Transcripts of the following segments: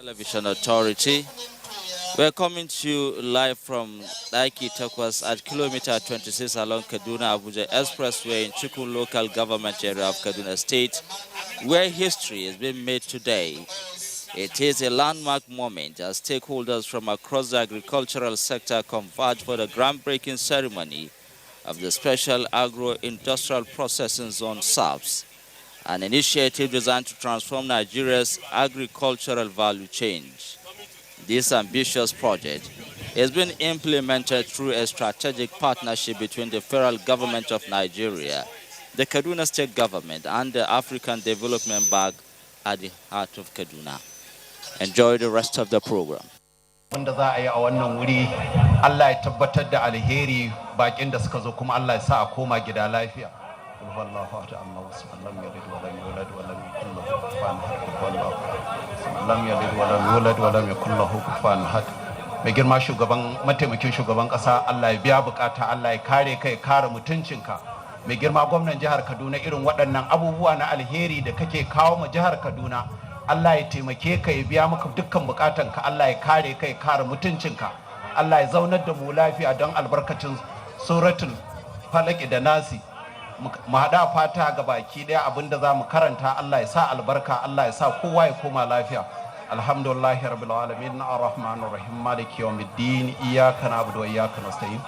Television Authority. We're coming to you live from Daiki Takwas at kilometer 26 along Kaduna Abuja Expressway in Chukun local government area of Kaduna State, where history is being made today. It is a landmark moment as stakeholders from across the agricultural sector converge for the groundbreaking ceremony of the Special Agro-Industrial Processing Zone SAPZ, an initiative designed to transform Nigeria's agricultural value chain. This ambitious project is being implemented through a strategic partnership between the federal government of Nigeria, the Kaduna State government, and the African Development Bank at the heart of Kaduna. Enjoy the rest of the program. Wanda za a yi a wannan wuri, Allah ya tabbatar da alheri bakin da suka zo kuma Allah ya sa a koma gida lafiya. Wallahu ta'ala wasallam yalid wa lam yulad wa lam yakul lahu kufuwan ahad. Lam yalid wa lam yulad wa lam yakul lahu kufuwan ahad. Mai girma shugaban mataimakin shugaban kasa, Allah ya biya bukata, Allah ya kare kai, kare mutuncinka. Mai girma gwamnatin jihar Kaduna, irin waɗannan abubuwa na alheri da kake kawo mu jihar Kaduna, Allah ya taimake ka, ya biya maka dukkan bukatanka, Allah ya kare kai, kare mutuncinka. Allah ya zaunar da mu lafiya don albarkacin suratul falaq da nasi. Mu hada fata ga baki daya abinda zamu karanta, Allah ya sa albarka, Allah ya sa kowa ya koma lafiya. Alhamdulillahi rabbil alamin, arrahmanir rahim, maliki yawmiddin, iyyaka na'budu wa iyyaka nasta'in,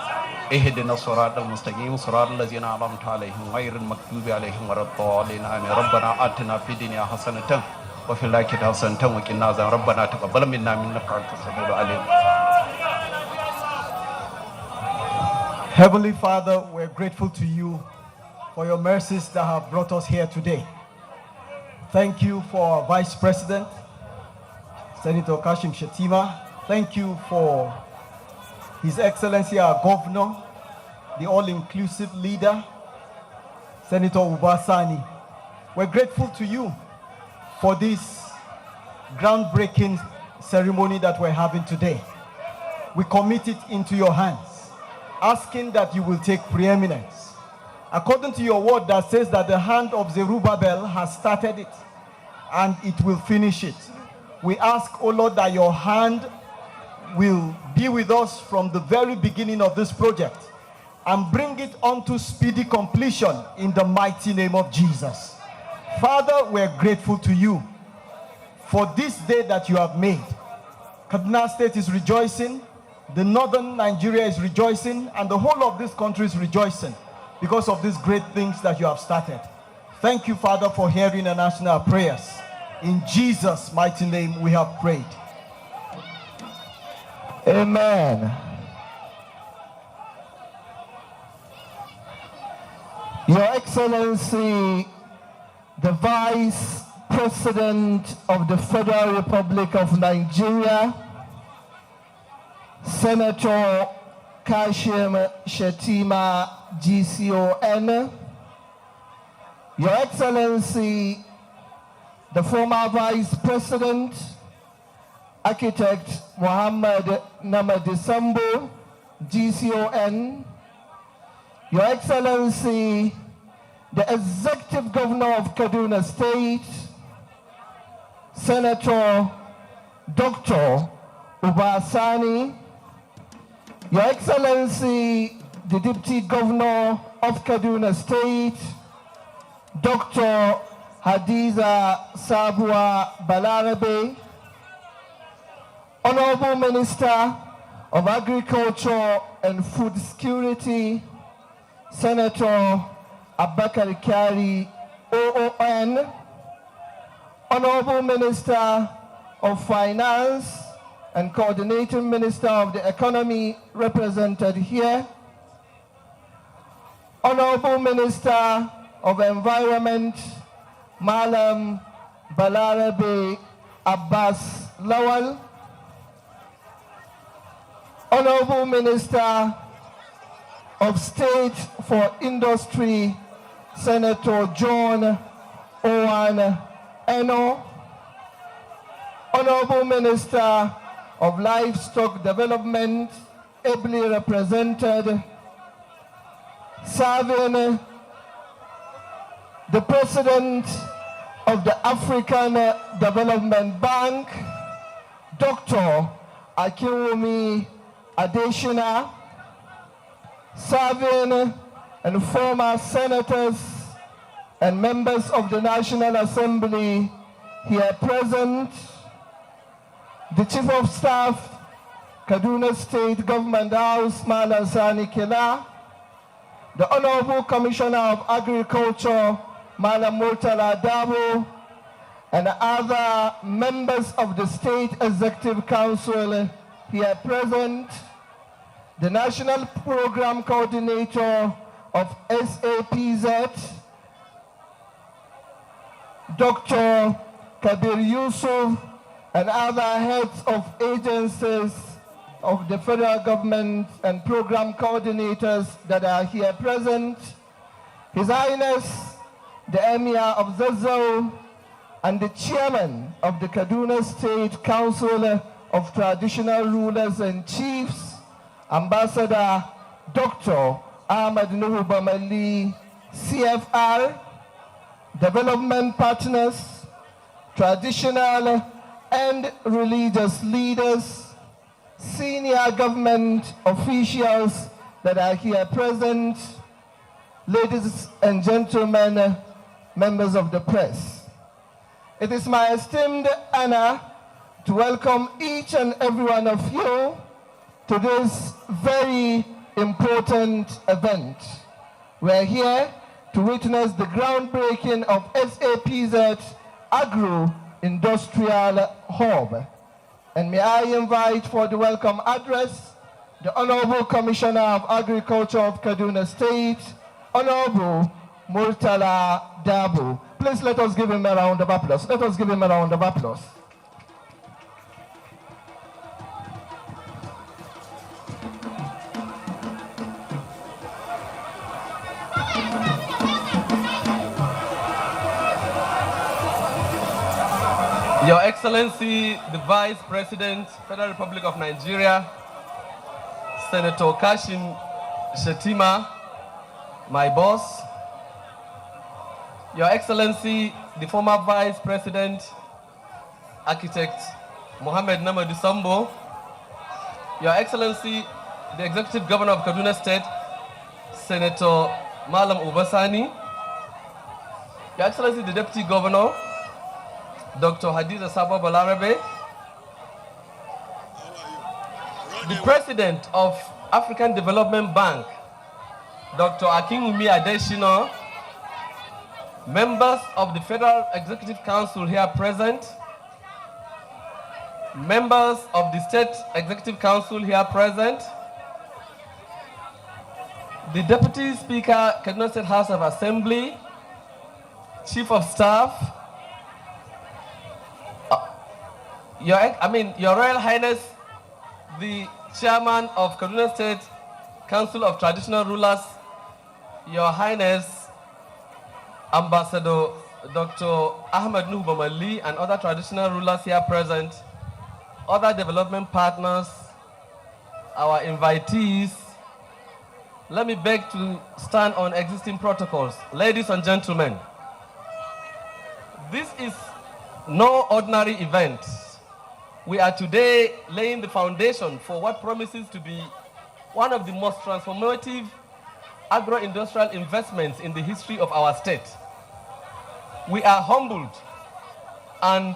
ihdinas siratal mustaqim, siratal ladzina an'amta alaihim ghayril maghdubi alaihim waladdallin. Amin. Rabbana atina fid dunya hasanatan wa fil akhirati hasanatan wa qina adhaban. Rabbana taqabbal minna innaka antas samiul alim. Heavenly Father, we're grateful to you for your mercies that have brought us here today. Thank you for our Vice President, Senator Kashim Shettima. Thank you for His Excellency, our Governor, the all-inclusive leader, Senator Ubasani. We're grateful to you for this groundbreaking ceremony that we're having today. We commit it into your hands, asking that you will take preeminence. According to your word that says that the hand of Zerubbabel has started it and it will finish it. We ask, O Lord, that your hand will be with us from the very beginning of this project and bring it onto speedy completion in the mighty name of Jesus. Father, we're grateful to you for this day that you have made. Kaduna State is rejoicing, the northern Nigeria is rejoicing, and the whole of this country is rejoicing because of these great things that you have started. Thank you, Father, for hearing our national prayers. In Jesus' mighty name we have prayed. Amen. Your Excellency, the Vice President of the Federal Republic of Nigeria, Senator Kashim Shettima, GCON, Your Excellency, the former Vice President, Architect Muhammad Namadisambo, GCON, Your Excellency, the Executive Governor of Kaduna State, Senator Dr. Ubasani, Your Excellency, the Deputy Governor of Kaduna State, Dr. Hadiza Sabua Balarabe, Honorable Minister of Agriculture and Food Security, Senator Abakari Kari, OON, Honorable Minister of Finance and Coordinating Minister of the Economy represented here, Honorable Minister of Environment, Malam Balarabe Abbas Lawal, Honorable Minister of State for Industry, Senator John Owan Eno, Honorable Minister of Livestock Development, ably represented, serving the President of the African Development Bank, Dr. Akinwumi Adeshina, serving and former senators and members of the National Assembly here present, the Chief of Staff, Kaduna State Government House, Malam Sani Kela, the Honorable Commissioner of Agriculture, Malam Murtala Dabo, and other members of the State Executive Council here present, the National Program Coordinator of SAPZ, Dr. Kabir Yusuf, and other heads of agencies of the federal government and program coordinators that are here present, His Highness, the Emir of Zazzau, and the Chairman of the Kaduna State Council of Traditional Rulers and Chiefs, Ambassador Dr. Ahmad Nuhu Bamali, CFR, development partners, traditional and religious leaders, senior government officials that are here present, ladies and gentlemen, members of the press. It is my esteemed honor to welcome each and every one of you to this very important event. We're here to witness the groundbreaking of SAPZ AGRO Industrial Hub. And may I invite for the welcome address the Honorable Commissioner of Agriculture of Kaduna State, Honorable Murtala Dabo. Please let us give him a round of applause. Let us give him a round of applause. Your Excellency, the Vice President, Federal Republic of Nigeria, Senator Kashim Shettima, my boss, Your Excellency, the former Vice President, Architect Mohammed Namadi Sambo, Your Excellency, the Executive Governor of Kaduna State, Senator Malam Ubasani, Your Excellency, the Deputy Governor, Dr. Hadiza Sabo Balarabe, the President of African Development Bank, Dr. Akinwumi Adeshina, members of the Federal Executive Council here present, members of the State Executive Council here present, the Deputy Speaker, Kaduna State House of Assembly, Chief of Staff, Your Royal Highness, the Chairman of Kaduna State Council of Traditional Rulers, Your Highness, Ambassador Dr. Ahmad Nuhu Bamali, and other traditional rulers here present, other development partners, our invitees, let me beg to stand on existing protocols. Ladies and gentlemen, this is no ordinary event. We are today laying the foundation for what promises to be one of the most transformative agro-industrial investments in the history of our state. We are humbled and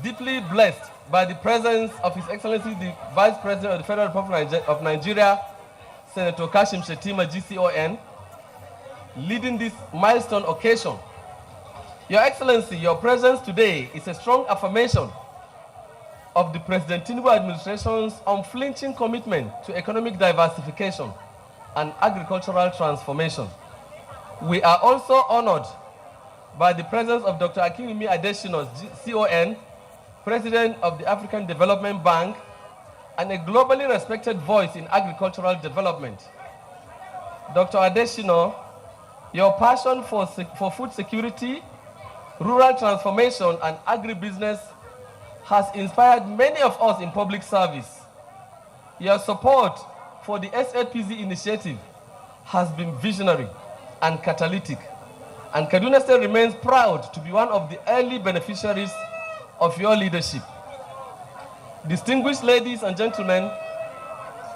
deeply blessed by the presence of His Excellency, the Vice President of the Federal Republic of Nigeria, Senator Kashim Shettima, GCON, leading this milestone occasion. Your Excellency, your presence today is a strong affirmation of the President Tinubu administration's unflinching commitment to economic diversification and agricultural transformation. We are also honored by the presence of Dr. Akinwumi Adeshina, CON, President of the African Development Bank, and a globally respected voice in agricultural development. Dr. Adeshina, your passion for food security, rural transformation, and agribusiness has inspired many of us in public service. Your support for the SAPZ initiative has been visionary and catalytic, and Kaduna State remains proud to be one of the early beneficiaries of your leadership. Distinguished ladies and gentlemen,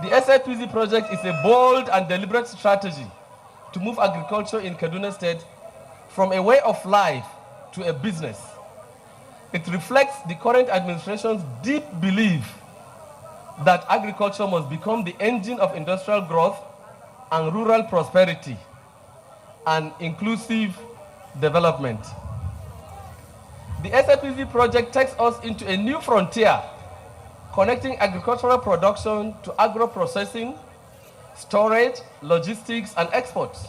the SAPZ project is a bold and deliberate strategy to move agriculture in Kaduna State from a way of life to a business. It reflects the current administration's deep belief that agriculture must become the engine of industrial growth and rural prosperity and inclusive development. The SAPZ project takes us into a new frontier, connecting agricultural production to agro-processing, storage, logistics, and exports.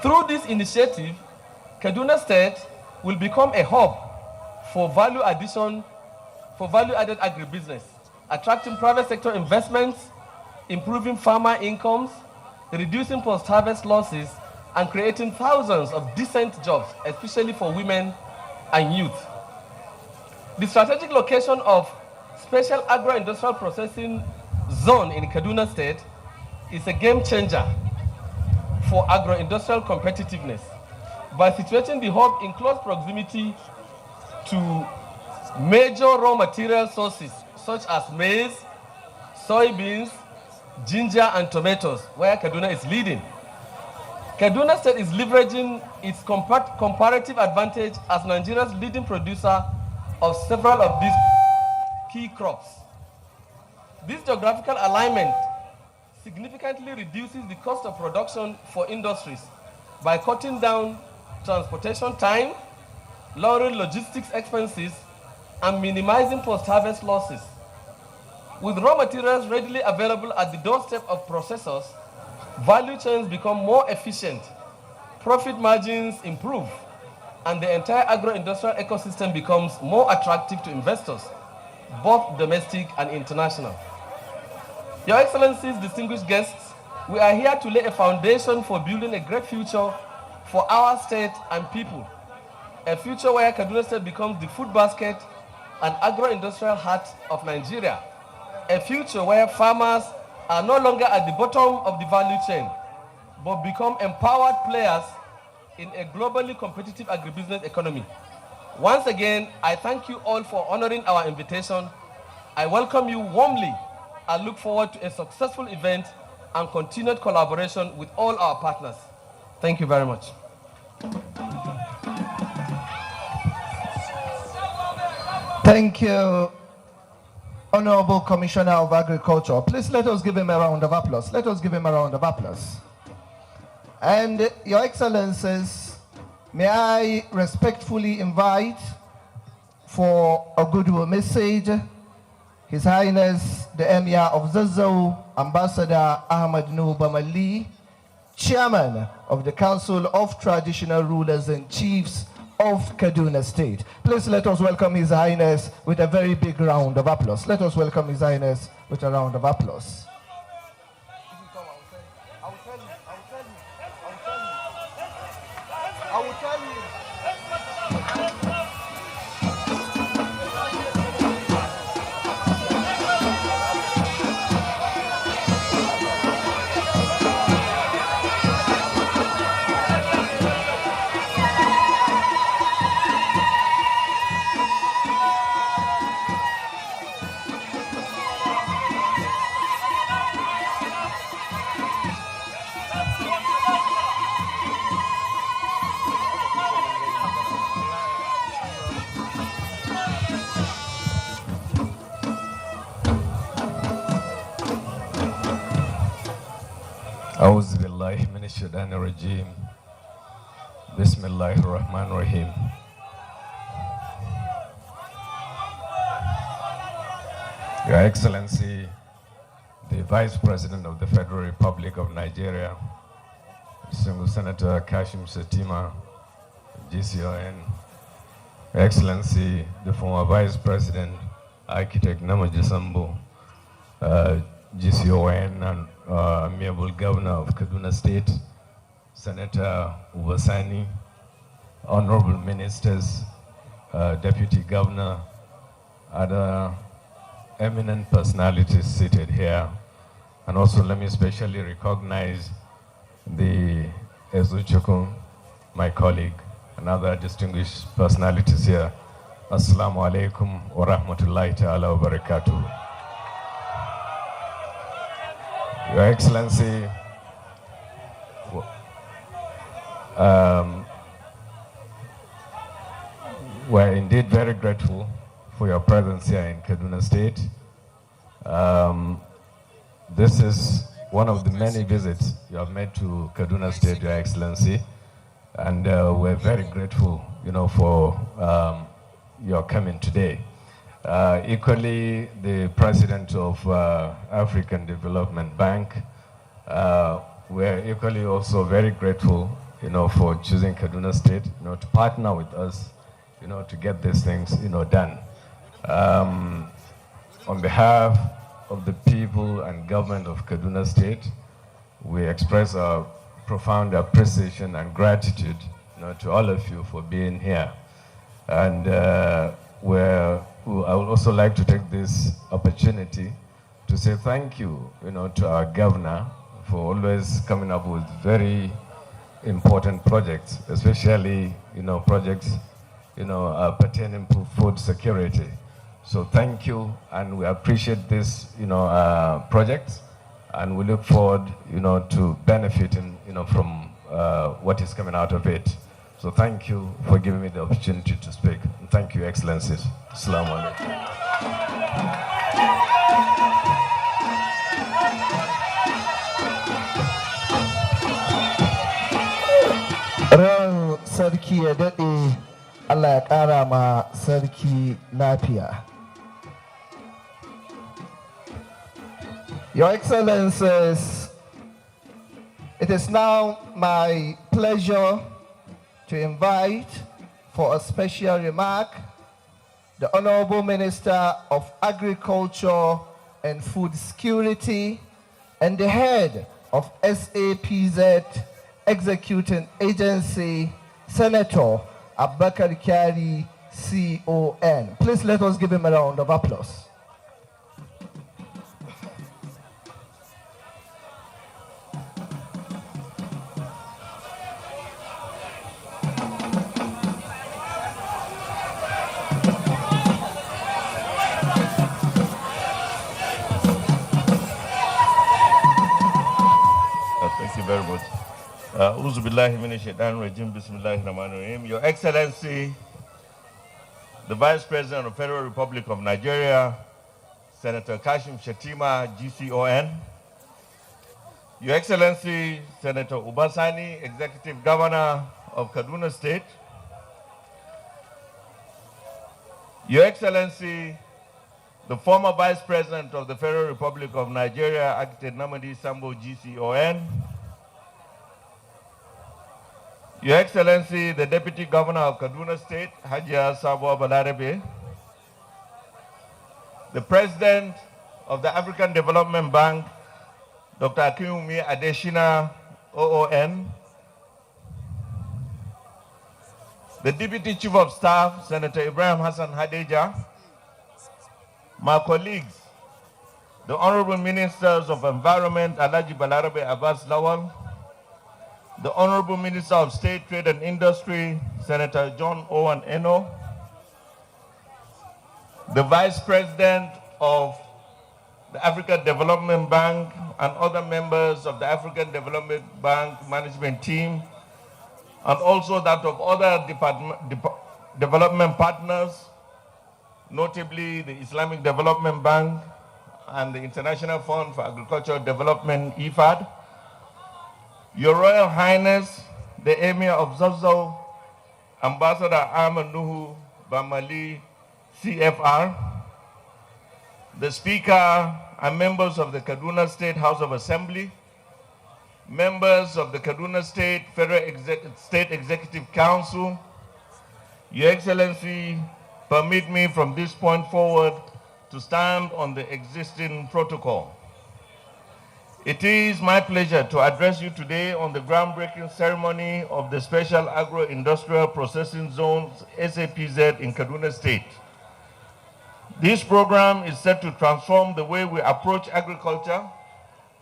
Through this initiative, Kaduna State will become a hub for value-added agribusiness, attracting private sector investments, improving farmer incomes, reducing post-harvest losses, and creating thousands of decent jobs, especially for women and youth. The strategic location of Special Agro-Industrial Processing Zone in Kaduna State is a game changer for agro-industrial competitiveness by situating the hub in close proximity to major raw material sources such as maize, soybeans, ginger, and tomatoes, where Kaduna is leading. Kaduna State is leveraging its comparative advantage as Nigeria's leading producer of several of these key crops. This geographical alignment significantly reduces the cost of production for industries by cutting down transportation time, lowering logistics expenses, and minimizing post-harvest losses. With raw materials readily available at the doorstep of processors, value chains become more efficient, profit margins improve, and the entire agro-industrial ecosystem becomes more attractive to investors, both domestic and international. Your Excellencies, distinguished guests, we are here to lay a foundation for building a great future for our state and people. A future where Kaduna State becomes the food basket and agro-industrial heart of Nigeria. A future where farmers are no longer at the bottom of the value chain, but become empowered players in a globally competitive agribusiness economy. Once again, I thank you all for honoring our invitation. I welcome you warmly and look forward to a successful event and continued collaboration with all our partners. Thank you very much. Thank you, Honorable Commissioner of Agriculture. Please let us give him a round of applause. Let us give him a round of applause. And Your Excellencies, may I respectfully invite for a goodwill message His Highness the Emir of Zazzau, Ambassador Ahmad Nuh Bamali, Chairman of the Council of Traditional Rulers and Chiefs of Kaduna State. Please let us welcome His Highness with a very big round of applause. Let us welcome His Highness with a round of applause. I will tell you. أعوذ بالله من الشيطان الرجيم بسم الله الرحمن الرحيم. Your Excellency, the Vice President of the Federal Republic of Nigeria, Distinguished Senator Kashim Shettima, GCON, Your Excellency, the former Vice President, Architect Namaji Sambo, GCON, and Amiable Governor of Kaduna State, Senator Ubasani, Honorable Ministers, Deputy Governor, other eminent personalities seated here, and also let me especially recognize the Ezuchukwu, my colleague, and other distinguished personalities here. Assalamu alaikum wa rahmatullahi ta'ala wa barakatuh. Your Excellency, we're indeed very grateful for your presence here in Kaduna State. This is one of the many visits you have made to Kaduna State, Your Excellency, and we're very grateful, for your coming today. Equally, the President of African Development Bank, we're equally also very grateful, for choosing Kaduna State, to partner with us, to get these things, done. On behalf of the people and government of Kaduna State, we express our profound appreciation and gratitude, to all of you for being here. And I would also like to take this opportunity to say thank you, to our governor for always coming up with very important projects, especially, projects, pertaining to food security. So thank you, and we appreciate this, projects, and we look forward, to benefiting, from what is coming out of it. So thank you for giving me the opportunity to speak. And thank you, Excellencies. Assalamu alaikum. Ran sarki ya daɗe, Allah ya ƙara ma sarki lafiya. Your Excellencies, it is now my pleasure to invite for a special remark the Honorable Minister of Agriculture and Food Security and the head of SAPZ Executing Agency, Senator Abubakar Kyari, CON. Please let us give him a round of applause. Thank you very much. Your Excellency, the Vice President of the Federal Republic of Nigeria, Senator Kashim Shettima, GCON. Your Excellency, Senator Ubasani, Executive Governor of Kaduna State. Your Excellency, the former Vice President of the Federal Republic of Nigeria, Architect Namadi Sambo, GCON. Your Excellency, the Deputy Governor of Kaduna State, Hajia Sabo Balarabe. The President of the African Development Bank, Dr. Akinwumi Adeshina, OON. The Deputy Chief of Staff, Senator Ibrahim Hassan Hadeja. My colleagues, the Honorable Ministers of Environment, Alhaji Balarabe Abbas Lawal. The Honorable Minister of State, Trade and Industry, Senator John Owen Eno. The Vice President of the African Development Bank and other members of the African Development Bank management team, and also that of other development partners, notably the Islamic Development Bank and the International Fund for Agricultural Development, IFAD. Your Royal Highness, the Emir of Zazzau, Ambassador Ahmed Nuhu Bamali, CFR, the Speaker and members of the Kaduna State House of Assembly, members of the Kaduna State Federal State Executive Council. Your Excellency, permit me from this point forward to stand on the existing protocol. It is my pleasure to address you today on the groundbreaking ceremony of the Special Agro-Industrial Processing Zones, SAPZ, in Kaduna State. This program is set to transform the way we approach agriculture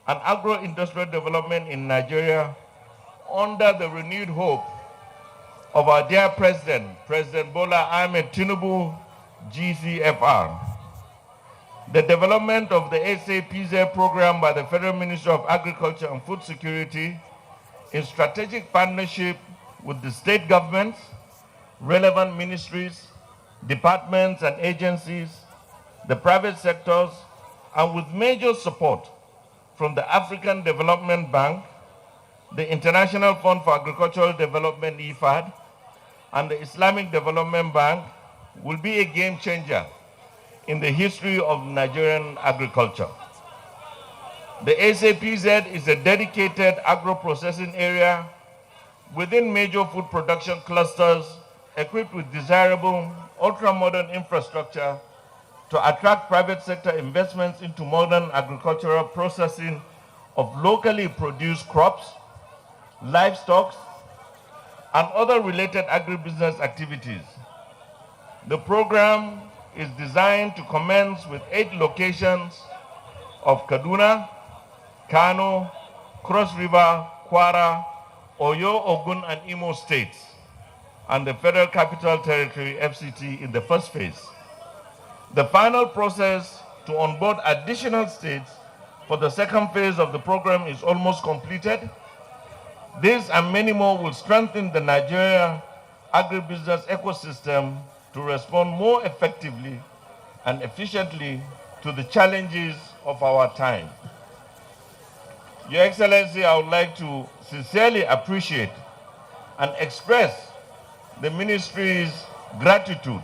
and agro-industrial development in Nigeria under the renewed hope of our dear President, President Bola Ahmed Tinubu, GCFR. The development of the SAPZ program by the Federal Ministry of Agriculture and Food Security in strategic partnership with the state governments, relevant ministries, departments and agencies, the private sectors, and with major support from the African Development Bank, the International Fund for Agricultural Development, IFAD, and the Islamic Development Bank, will be a game changer in the history of Nigerian agriculture. The SAPZ is a dedicated agro-processing area within major food production clusters equipped with desirable ultra-modern infrastructure to attract private sector investments into modern agricultural processing of locally produced crops, livestock, and other related agribusiness activities. The program is designed to commence with 8 locations of Kaduna, Kano, Cross River, Kwara, Oyo, Ogun, and Imo states, and the Federal Capital Territory, FCT, in the first phase. The final process to onboard additional states for the second phase of the program is almost completed. This and many more will strengthen the Nigeria agribusiness ecosystem to respond more effectively and efficiently to the challenges of our time. Your Excellency, I would like to sincerely appreciate and express the Ministry's gratitude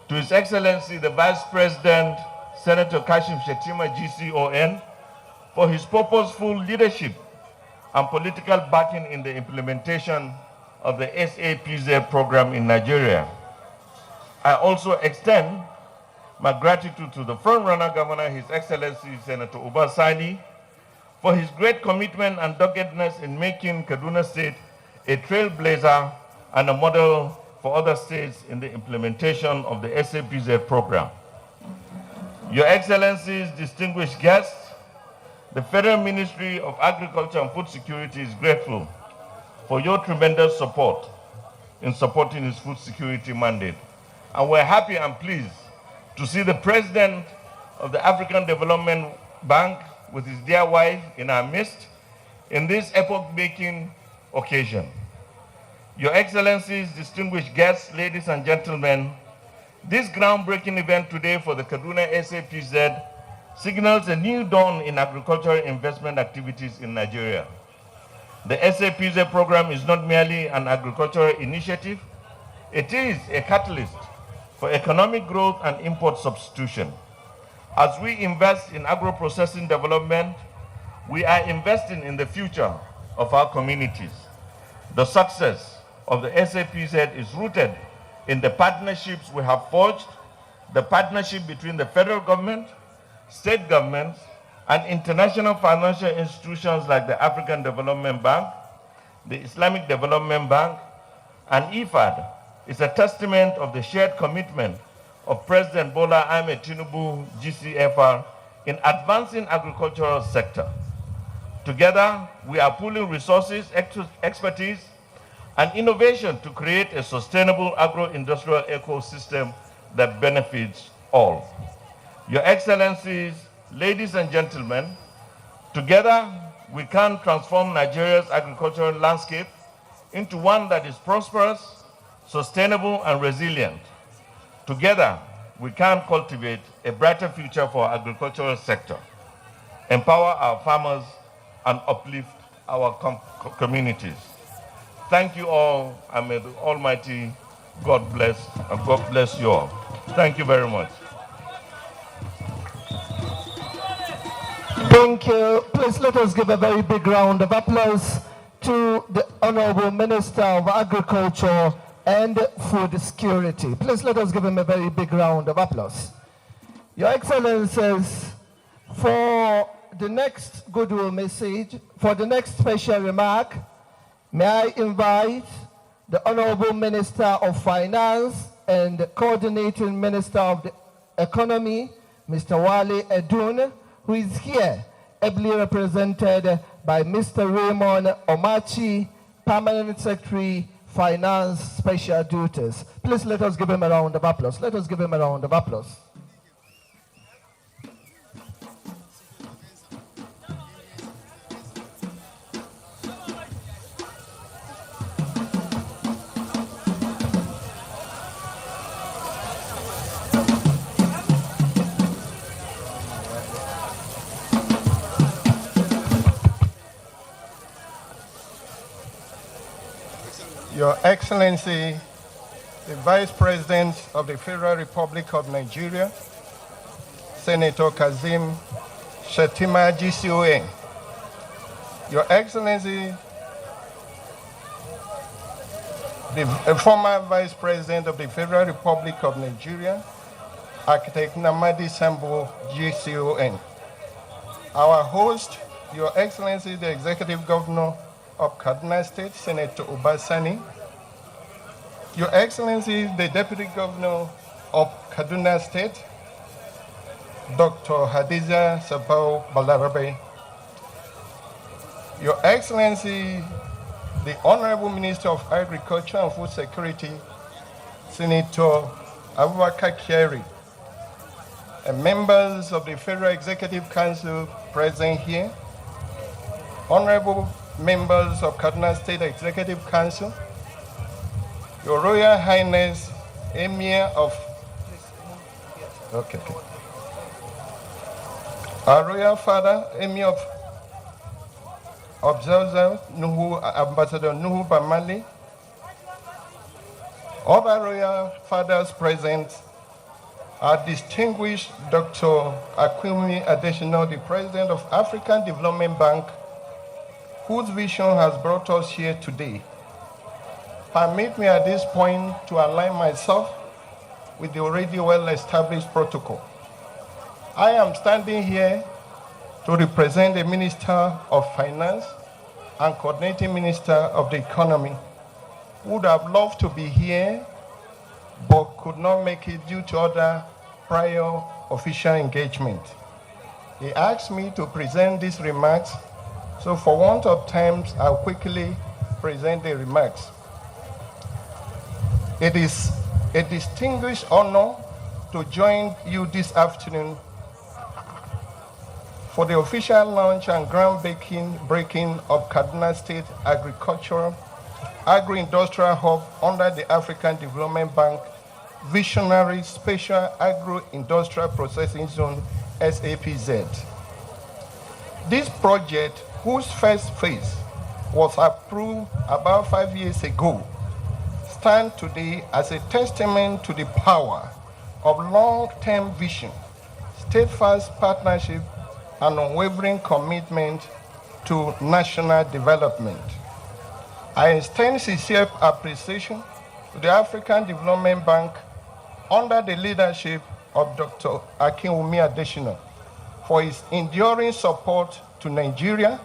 to His Excellency, the Vice President, Senator Kashim Shettima, GCON, for his purposeful leadership and political backing in the implementation of the SAPZ program in Nigeria. I also extend my gratitude to the front-runner governor, His Excellency Senator Uba Sani, for his great commitment and doggedness in making Kaduna State a trailblazer and a model for other states in the implementation of the SAPZ program. Your Excellencies, distinguished guests, the Federal Ministry of Agriculture and Food Security is grateful for your tremendous support in supporting its food security mandate. And we're happy and pleased to see the President of the African Development Bank with his dear wife in our midst in this epoch-making occasion. Your Excellencies, distinguished guests, ladies and gentlemen, this groundbreaking event today for the Kaduna SAPZ signals a new dawn in agricultural investment activities in Nigeria. The SAPZ program is not merely an agricultural initiative, it is a catalyst for economic growth and import substitution. As we invest in agro-processing development, we are investing in the future of our communities. The success of the SAPZ is rooted in the partnerships we have forged, the partnership between the federal government, state governments, and international financial institutions like the African Development Bank, the Islamic Development Bank, and IFAD is a testament of the shared commitment of President Bola Ahmed Tinubu, GCFR, in advancing agricultural sector. Together, we are pooling resources, expertise, and innovation to create a sustainable agro-industrial ecosystem that benefits all. Your Excellencies, ladies and gentlemen, together we can transform Nigeria's agricultural landscape into one that is prosperous, sustainable, and resilient. Together, we can cultivate a brighter future for our agricultural sector, empower our farmers, and uplift our communities. Thank you all, and may the Almighty God bless, and God bless you all. Thank you very much. Thank you. Please let us give a very big round of applause to the Honorable Minister of Agriculture and Food Security. Please let us give him a very big round of applause. Your Excellencies, for the next goodwill message, for the next special remark, may I invite the Honorable Minister of Finance and the Coordinating Minister of the Economy, Mr. Wale Edun, who is here, ably represented by Mr. Raymond Omachi, Permanent Secretary, Finance Special Duties. Please let us give him a round of applause. Let us give him a round of applause. Your Excellency, the Vice President of the Federal Republic of Nigeria, Senator Kazim Shettima GCON, Your Excellency, the former Vice President of the Federal Republic of Nigeria, Architect Namadi Sambo GCON, our host, Your Excellency, the Executive Governor of Kaduna State, Senator Obasani, Your Excellency, the Deputy Governor of Kaduna State, Dr. Hadiza Sabao Balarabe, Your Excellency, the Honorable Minister of Agriculture and Food Security, Senator Abubakar Kyari, and members of the Federal Executive Council present here, Honorable members of Kaduna State Executive Council, Your Royal Highness, Emir of, our Royal Father, Emir of Zaza, Ambassador Nuhu Bamali, other Royal Fathers present, our distinguished Dr. Akwemi Adesina, the President of African Development Bank, whose vision has brought us here today. Permit me at this point to align myself with the already well-established protocol. I am standing here to represent the Minister of Finance and Coordinating Minister of the Economy, who would have loved to be here, but could not make it due to other prior official engagement. He asked me to present these remarks, so for want of time, I'll quickly present the remarks. It is a distinguished honor to join you this afternoon for the official launch and groundbreaking of Kaduna State Agro-Industrial Hub under the African Development Bank Visionary Special Agro-Industrial Processing Zone, SAPZ. This project, whose first phase was approved about 5 years ago, stand today as a testament to the power of long-term vision, steadfast partnership, and unwavering commitment to national development. I extend sincere appreciation to the African Development Bank under the leadership of Dr. Akinwumi Adesina for his enduring support to Nigeria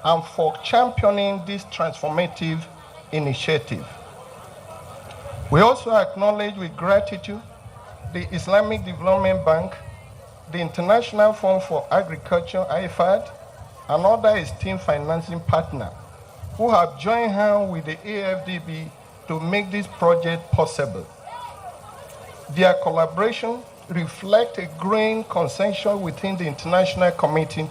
and for championing this transformative initiative. We also acknowledge with gratitude the Islamic Development Bank, the International Fund for Agriculture, IFAD, and other esteemed financing partners who have joined hands with the AFDB to make this project possible. Their collaboration reflects a growing consensus within the international community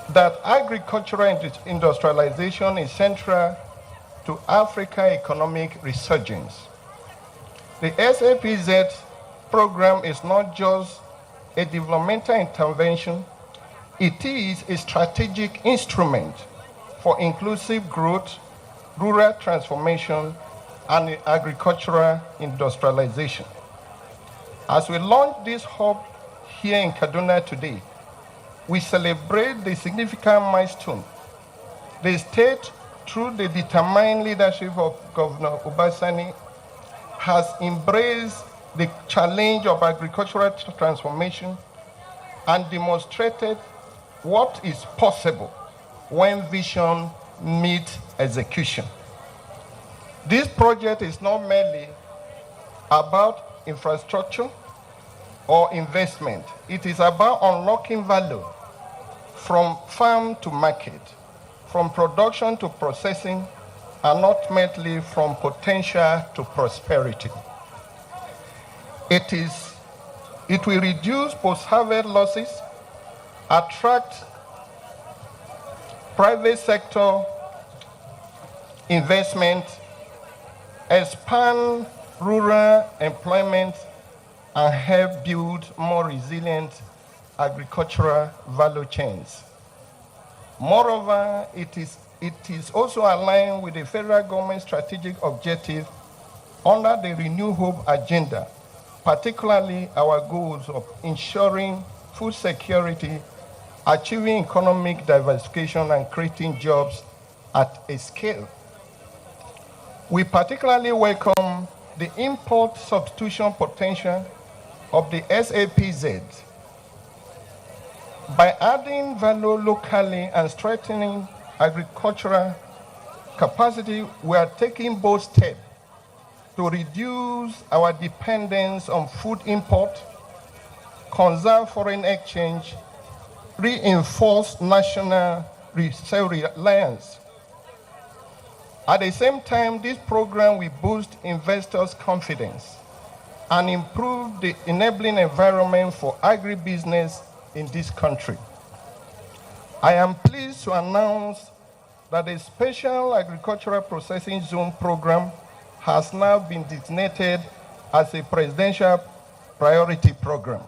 that agricultural industrialization is central to Africa's economic resurgence. The SAPZ program is not just a developmental intervention, it is a strategic instrument for inclusive growth, rural transformation, and agricultural industrialization. As we launch this hub here in Kaduna today, we celebrate the significant milestone. The state, through the determined leadership of Governor Obasani, has embraced the challenge of agricultural transformation and demonstrated what is possible when vision meets execution. This project is not merely about infrastructure or investment. It is about unlocking value from farm to market, from production to processing, and ultimately from potential to prosperity. It will reduce post-harvest losses, attract private sector investment, expand rural employment, and help build more resilient agricultural value chains. Moreover, it is also aligned with the federal government's strategic objective under the Renew Hope agenda, particularly our goals of ensuring food security, achieving economic diversification, and creating jobs at a scale. We particularly welcome the import substitution potential of the SAPZ. By adding value locally and strengthening agricultural capacity, we are taking bold steps to reduce our dependence on food import, conserve foreign exchange, reinforce national self-reliance. At the same time, this program will boost investors' confidence and improve the enabling environment for agribusiness in this country. I am pleased to announce that the Special Agricultural Processing Zone program has now been designated as a presidential priority program.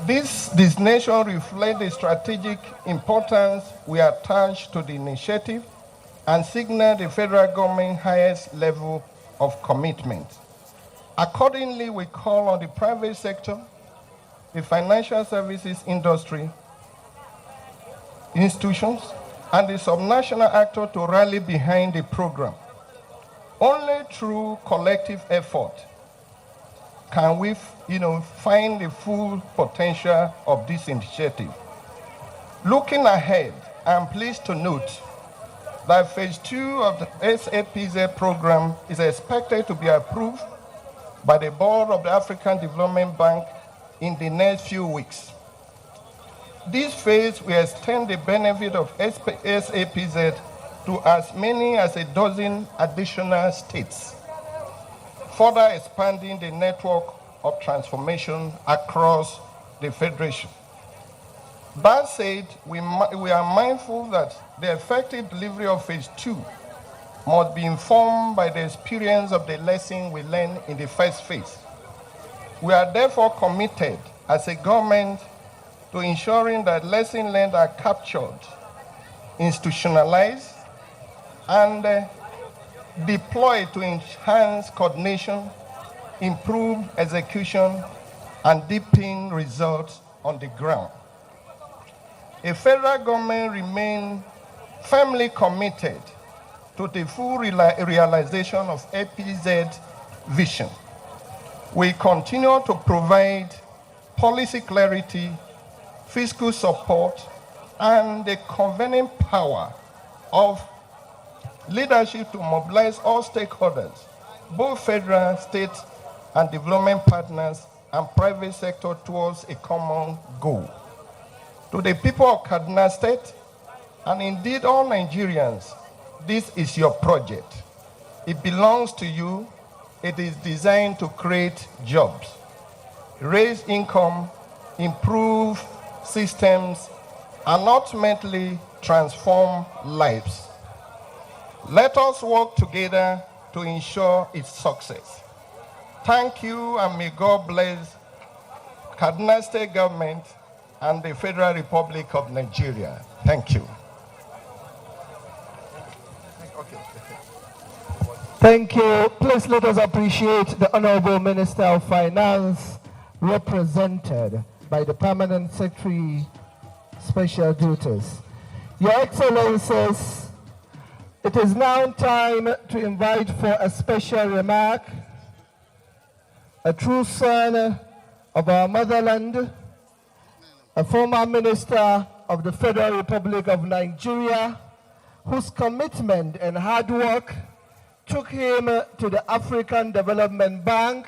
This designation reflects the strategic importance we attach to the initiative and signal the federal government's highest level of commitment. Accordingly, we call on the private sector, the financial services industry, institutions, and the subnational actor to rally behind the program. Only through collective effort can we find the full potential of this initiative. Looking ahead, I'm pleased to note that phase 2 of the SAPZ program is expected to be approved by the Board of the African Development Bank in the next few weeks. This phase will extend the benefit of SAPZ to as many as a dozen additional states, further expanding the network of transformation across the Federation. That said, we are mindful that the effective delivery of phase 2 must be informed by the experience of the lesson we learned in the first phase. We are therefore committed as a government to ensuring that lessons learned are captured, institutionalized, and deployed to enhance coordination, improve execution, and deepen results on the ground. The federal government remains firmly committed to the full realization of APZ vision. We continue to provide policy clarity, fiscal support, and the convening power of leadership to mobilize all stakeholders, both federal, state, and development partners, and private sector towards a common goal. To the people of Kaduna State, and indeed all Nigerians, this is your project. It belongs to you. It is designed to create jobs, raise income, improve systems, and ultimately transform lives. Let us work together to ensure its success. Thank you, and may God bless Kaduna State Government and the Federal Republic of Nigeria. Thank you. Thank you. Please let us appreciate the Honorable Minister of Finance, represented by the Permanent Secretary, Special Duties. Your Excellencies, it is now time to invite for a special remark a true son of our motherland, a former minister of the Federal Republic of Nigeria, whose commitment and hard work took him to the African Development Bank,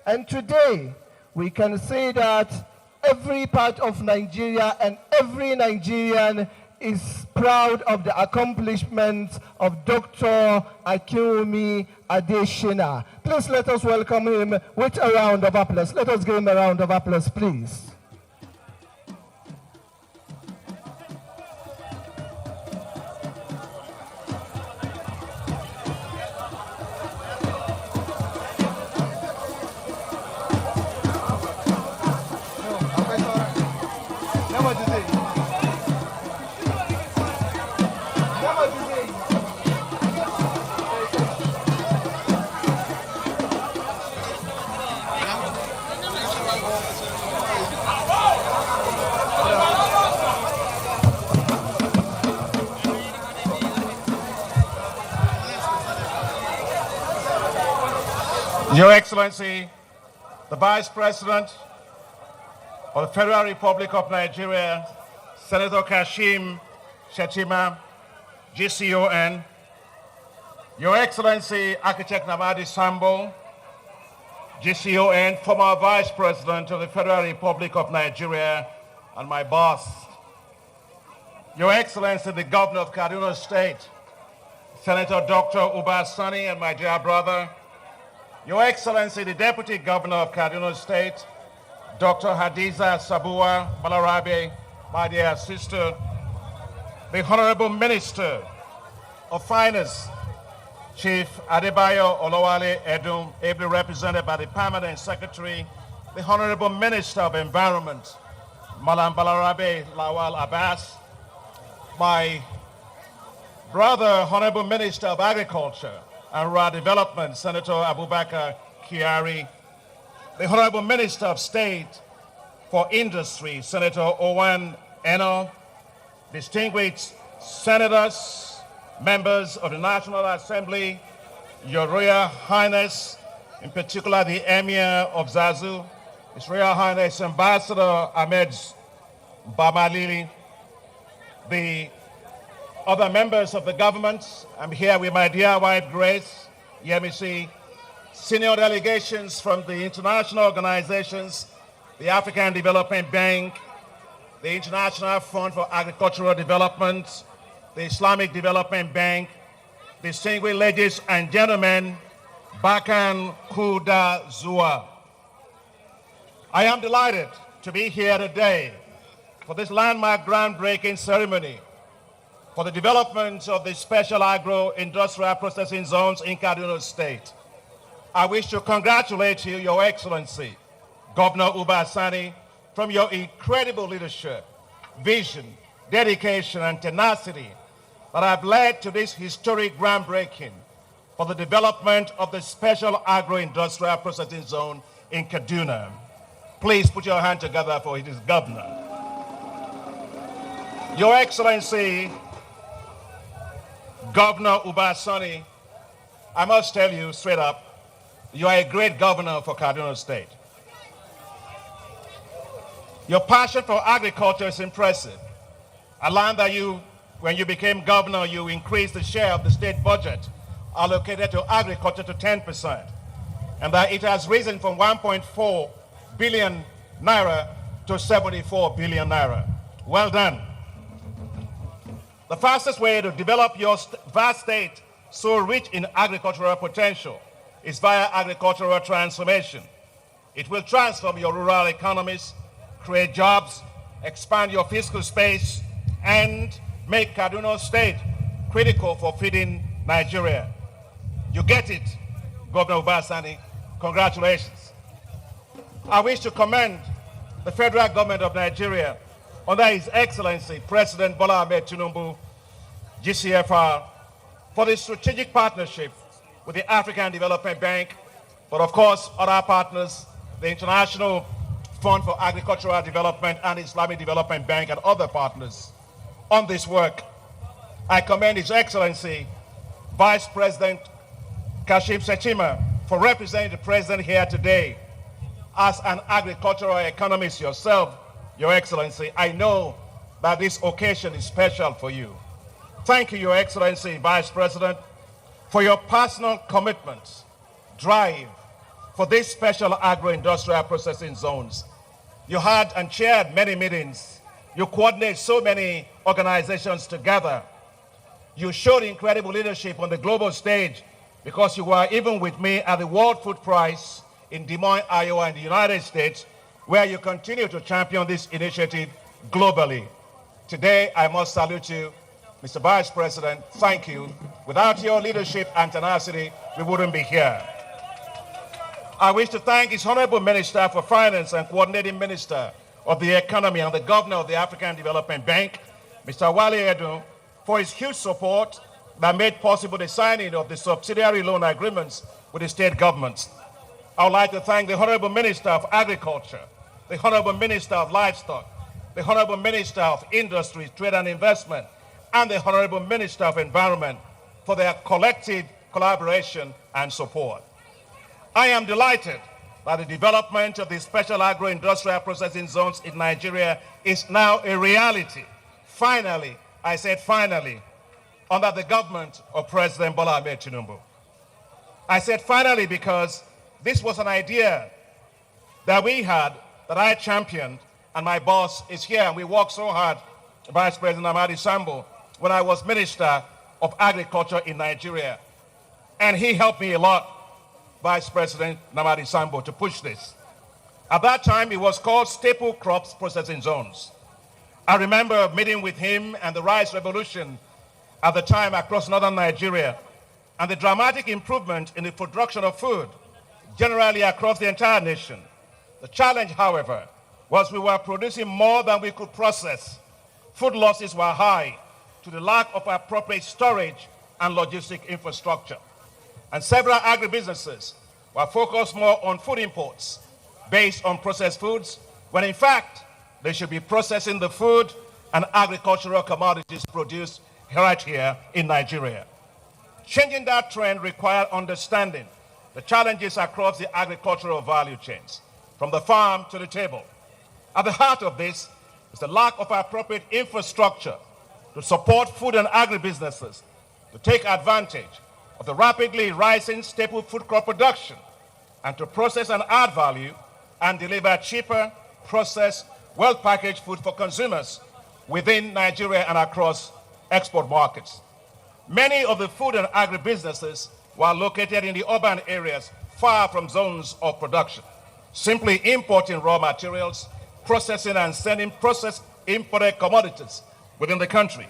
and today we can say that every part of Nigeria and every Nigerian is proud of the accomplishments of Dr. Akinwumi Adeshina. Please let us welcome him with a round of applause. Let us give him a round of applause, please. Your Excellency, the Vice President of the Federal Republic of Nigeria, Senator Kashim Shettima, GCON, Your Excellency, Architect Namadi Sambo, GCON, former Vice President of the Federal Republic of Nigeria, and my boss, Your Excellency, the Governor of Kaduna State, Senator Dr. Uba Sani, and my dear brother, Your Excellency, the Deputy Governor of Kaduna State, Dr. Hadiza Sabua Balarabe, my dear sister, the Honorable Minister of Finance, Chief Adebayo Olowale Edum, ably represented by the Permanent Secretary, the Honorable Minister of Environment, Malam Balarabe Lawal Abbas, my brother, Honorable Minister of Agriculture and Rural Development, Senator Abubakar Kyari, the Honorable Minister of State for Industry, Senator Owen Eno, distinguished senators, members of the National Assembly, Your Royal Highness, in particular the Emir of Zazu, His Royal Highness Ambassador Ahmed Bamalili, the other members of the government. I'm here with my dear wife, Grace, Yemisi, senior delegations from the international organizations, the African Development Bank, the International Fund for Agricultural Development, the Islamic Development Bank, distinguished ladies and gentlemen, Bakan Kuda Zua. I am delighted to be here today for this landmark groundbreaking ceremony for the development of the special agro-industrial processing zones in Kaduna State. I wish to congratulate you, Your Excellency, Governor Uba Sani, from your incredible leadership, vision, dedication, and tenacity that have led to this historic groundbreaking for the development of the special agro-industrial processing zone in Kaduna. Please put your hand together for his governor. Your Excellency, Governor Uba Sani, I must tell you straight up, you are a great governor for Kaduna State. Your passion for agriculture is impressive. I learned that when you became governor, you increased the share of the state budget allocated to agriculture to 10%, and that it has risen from 1.4 billion naira to 74 billion naira. Well done. The fastest way to develop your vast state so rich in agricultural potential is via agricultural transformation. It will transform your rural economies, create jobs, expand your fiscal space, and make Kaduna State critical for feeding Nigeria. You get it, Governor Uba Sani. Congratulations. I wish to commend the federal government of Nigeria under His Excellency President Bola Ahmed Tinubu, GCFR, for the strategic partnership with the African Development Bank, but of course other partners, the International Fund for Agricultural Development and Islamic Development Bank and other partners on this work. I commend His Excellency Vice President Kashim Shettima for representing the President here today. As an agricultural economist yourself, Your Excellency, I know that this occasion is special for you. Thank you, Your Excellency, Vice President, for your personal commitment, drive for these special agro-industrial processing zones. You had and chaired many meetings. You coordinate so many organizations together. You showed incredible leadership on the global stage because you were even with me at the World Food Prize in Des Moines, Iowa, in the United States, where you continue to champion this initiative globally. Today, I must salute you, Mr. Vice President. Thank you. Without your leadership and tenacity, we wouldn't be here. I wish to thank His Honorable Minister for Finance and Coordinating Minister of the Economy and the Governor of the African Development Bank, Mr. Wale Edun, for his huge support that made possible the signing of the subsidiary loan agreements with the state governments. I would like to thank the Honorable Minister of Agriculture, the Honorable Minister of Livestock, the Honorable Minister of Industry, Trade and Investment, and the Honorable Minister of Environment for their collective collaboration and support. I am delighted that the development of the special agro-industrial processing zones in Nigeria is now a reality. Finally, I said finally, under the government of President Bola Ahmed Tinubu. I said finally because this was an idea that we had, that I championed, and my boss is here, and we worked so hard, Vice President Amadi Sambo, when I was Minister of Agriculture in Nigeria. And he helped me a lot, Vice President Namadi Sambo, to push this. At that time, it was called Staple Crops Processing Zones. I remember meeting with him and the rice revolution at the time across northern Nigeria, and the dramatic improvement in the production of food generally across the entire nation. The challenge, however, was we were producing more than we could process. Food losses were high to the lack of appropriate storage and logistic infrastructure. And several agribusinesses were focused more on food imports based on processed foods, when in fact, they should be processing the food and agricultural commodities produced right here in Nigeria. Changing that trend required understanding the challenges across the agricultural value chains, from the farm to the table. At the heart of this is the lack of appropriate infrastructure to support food and agribusinesses to take advantage of the rapidly rising staple food crop production and to process and add value and deliver cheaper, processed, well-packaged food for consumers within Nigeria and across export markets. Many of the food and agribusinesses were located in the urban areas far from zones of production, simply importing raw materials, processing and sending processed imported commodities within the country.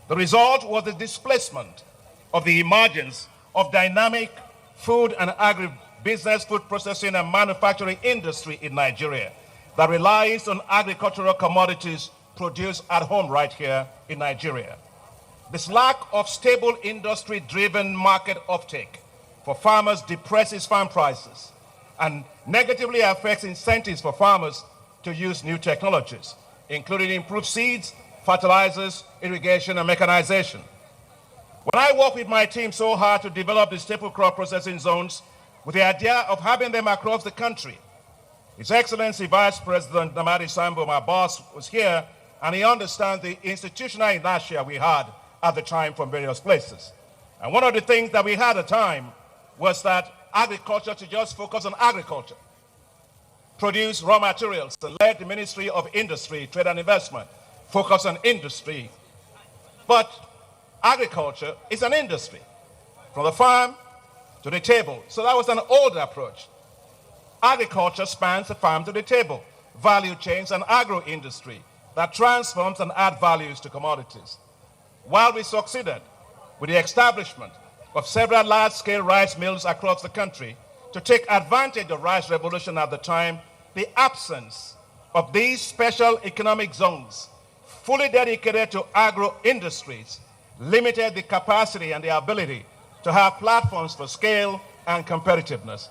The result was the displacement of the emergence of dynamic food and agribusiness food processing and manufacturing industry in Nigeria that relies on agricultural commodities produced at home right here in Nigeria. This lack of stable industry-driven market uptake for farmers depresses farm prices and negatively affects incentives for farmers to use new technologies, including improved seeds, fertilizers, irrigation, and mechanization. When I worked with my team so hard to develop the staple crop processing zones with the idea of having them across the country, His Excellency Vice President Namadi Sambo, my boss, was here, and he understands the institutional inertia we had at the time from various places. And one of the things that we had at the time was that agriculture to just focus on agriculture, produce raw materials, and let the Ministry of Industry, Trade and Investment focus on industry. But agriculture is an industry, from the farm to the table. So that was an old approach. Agriculture spans the farm to the table, value chains and agro-industry that transforms and adds values to commodities. While we succeeded with the establishment of several large-scale rice mills across the country to take advantage of rice revolution at the time, the absence of these special economic zones fully dedicated to agro-industries limited the capacity and the ability to have platforms for scale and competitiveness.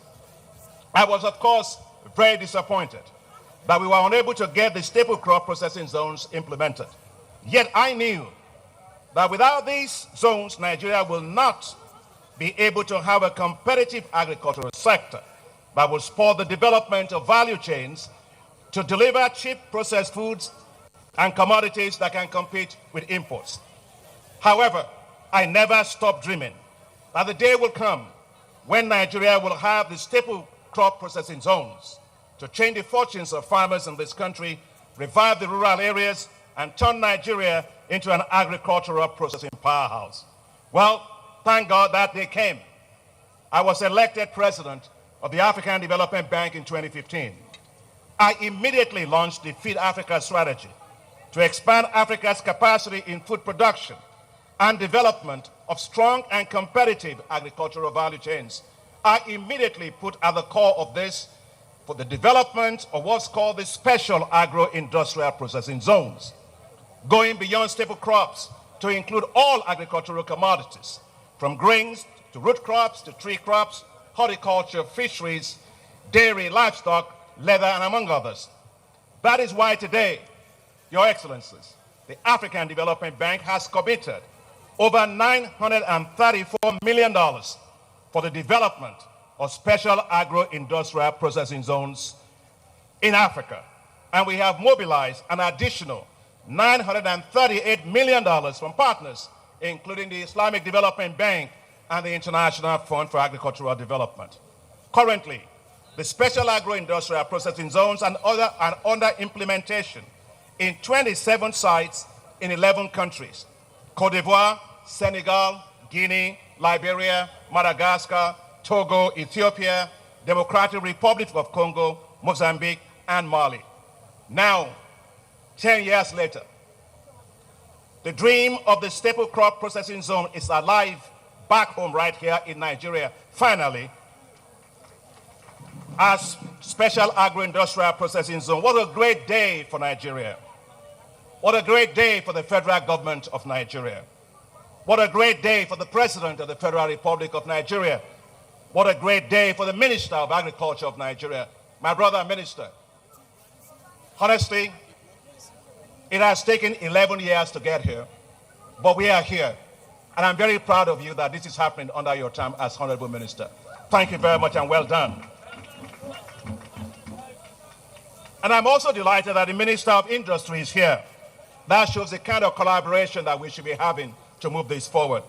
I was, of course, very disappointed that we were unable to get the staple crop processing zones implemented. Yet I knew that without these zones, Nigeria will not be able to have a competitive agricultural sector that will support the development of value chains to deliver cheap processed foods and commodities that can compete with imports. However, I never stopped dreaming that the day will come when Nigeria will have the staple crop processing zones to change the fortunes of farmers in this country, revive the rural areas, and turn Nigeria into an agricultural processing powerhouse. Well, thank God that day came. I was elected president of the African Development Bank in 2015. I immediately launched the Feed Africa strategy to expand Africa's capacity in food production and development of strong and competitive agricultural value chains. I immediately put at the core of this for the development of what's called the special agro-industrial processing zones, going beyond staple crops to include all agricultural commodities, from grains to root crops to tree crops, horticulture, fisheries, dairy, livestock, leather, and among others. That is why today, Your Excellencies, the African Development Bank has committed over $934 million for the development of special agro-industrial processing zones in Africa. And we have mobilized an additional $938 million from partners, including the Islamic Development Bank and the International Fund for Agricultural Development. Currently, the special agro-industrial processing zones are under implementation in 27 sites in 11 countries: Cote d'Ivoire, Senegal, Guinea, Liberia, Madagascar, Togo, Ethiopia, Democratic Republic of Congo, Mozambique, and Mali. Now, 10 years later, the dream of the staple crop processing zone is alive back home right here in Nigeria. Finally, as special agro-industrial processing zone. What a great day for Nigeria. What a great day for the federal government of Nigeria. What a great day for the President of the Federal Republic of Nigeria. What a great day for the Minister of Agriculture of Nigeria. My brother Minister, honestly, it has taken 11 years to get here, but we are here. And I'm very proud of you that this is happening under your term as Honorable Minister. Thank you very much and well done. And I'm also delighted that the Minister of Industry is here. That shows the kind of collaboration that we should be having to move this forward.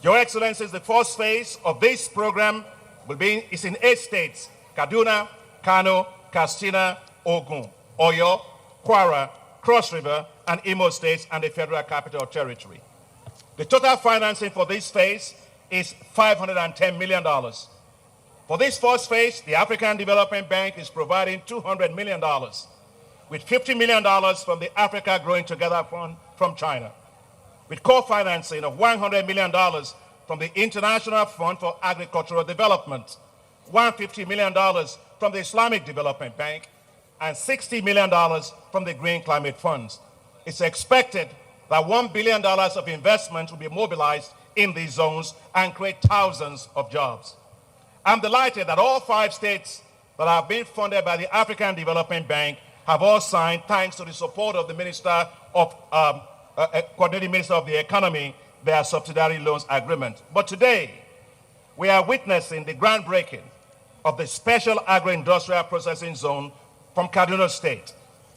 Your Excellencies, the first phase of this program is in 8 states: Kaduna, Kano, Katsina, Ogun, Oyo, Kwara, Cross River, and Imo states, and the Federal Capital Territory. The total financing for this phase is $510 million. For this first phase, the African Development Bank is providing $200 million, with $50 million from the Africa Growing Together Fund from China, with co-financing of $100 million from the International Fund for Agricultural Development, $150 million from the Islamic Development Bank, and $60 million from the Green Climate Funds. It's expected that $1 billion of investment will be mobilized in these zones and create thousands of jobs. I'm delighted that all 5 states that have been funded by the African Development Bank have all signed, thanks to the support of the Minister of Coordinating Minister of the Economy, their subsidiary loans agreement. But today, we are witnessing the groundbreaking of the Special Agro-Industrial Processing Zone from Kaduna State.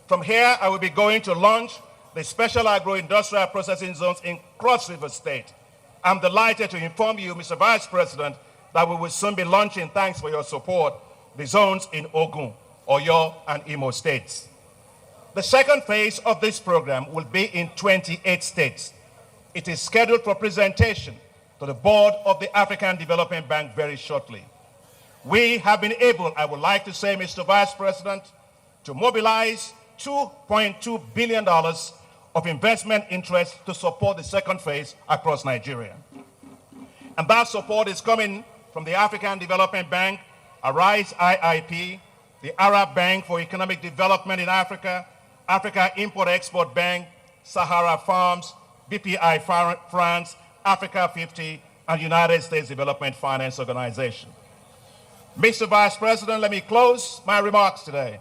From here, I will be going to launch the Special Agro-Industrial Processing Zones in Cross River State. I'm delighted to inform you, Mr. Vice President, that we will soon be launching, thanks for your support, the zones in Ogun, Oyo, and Imo states. The second phase of this program will be in 28 states. It is scheduled for presentation to the board of the African Development Bank very shortly. We have been able, I would like to say, Mr. Vice President, to mobilize $2.2 billion of investment interest to support the second phase across Nigeria. And that support is coming from the African Development Bank, Arise IIP, the Arab Bank for Economic Development in Africa, Africa Import-Export Bank, Sahara Farms, BPI France, Africa 50, and United States Development Finance Organization. Mr. Vice President, let me close my remarks today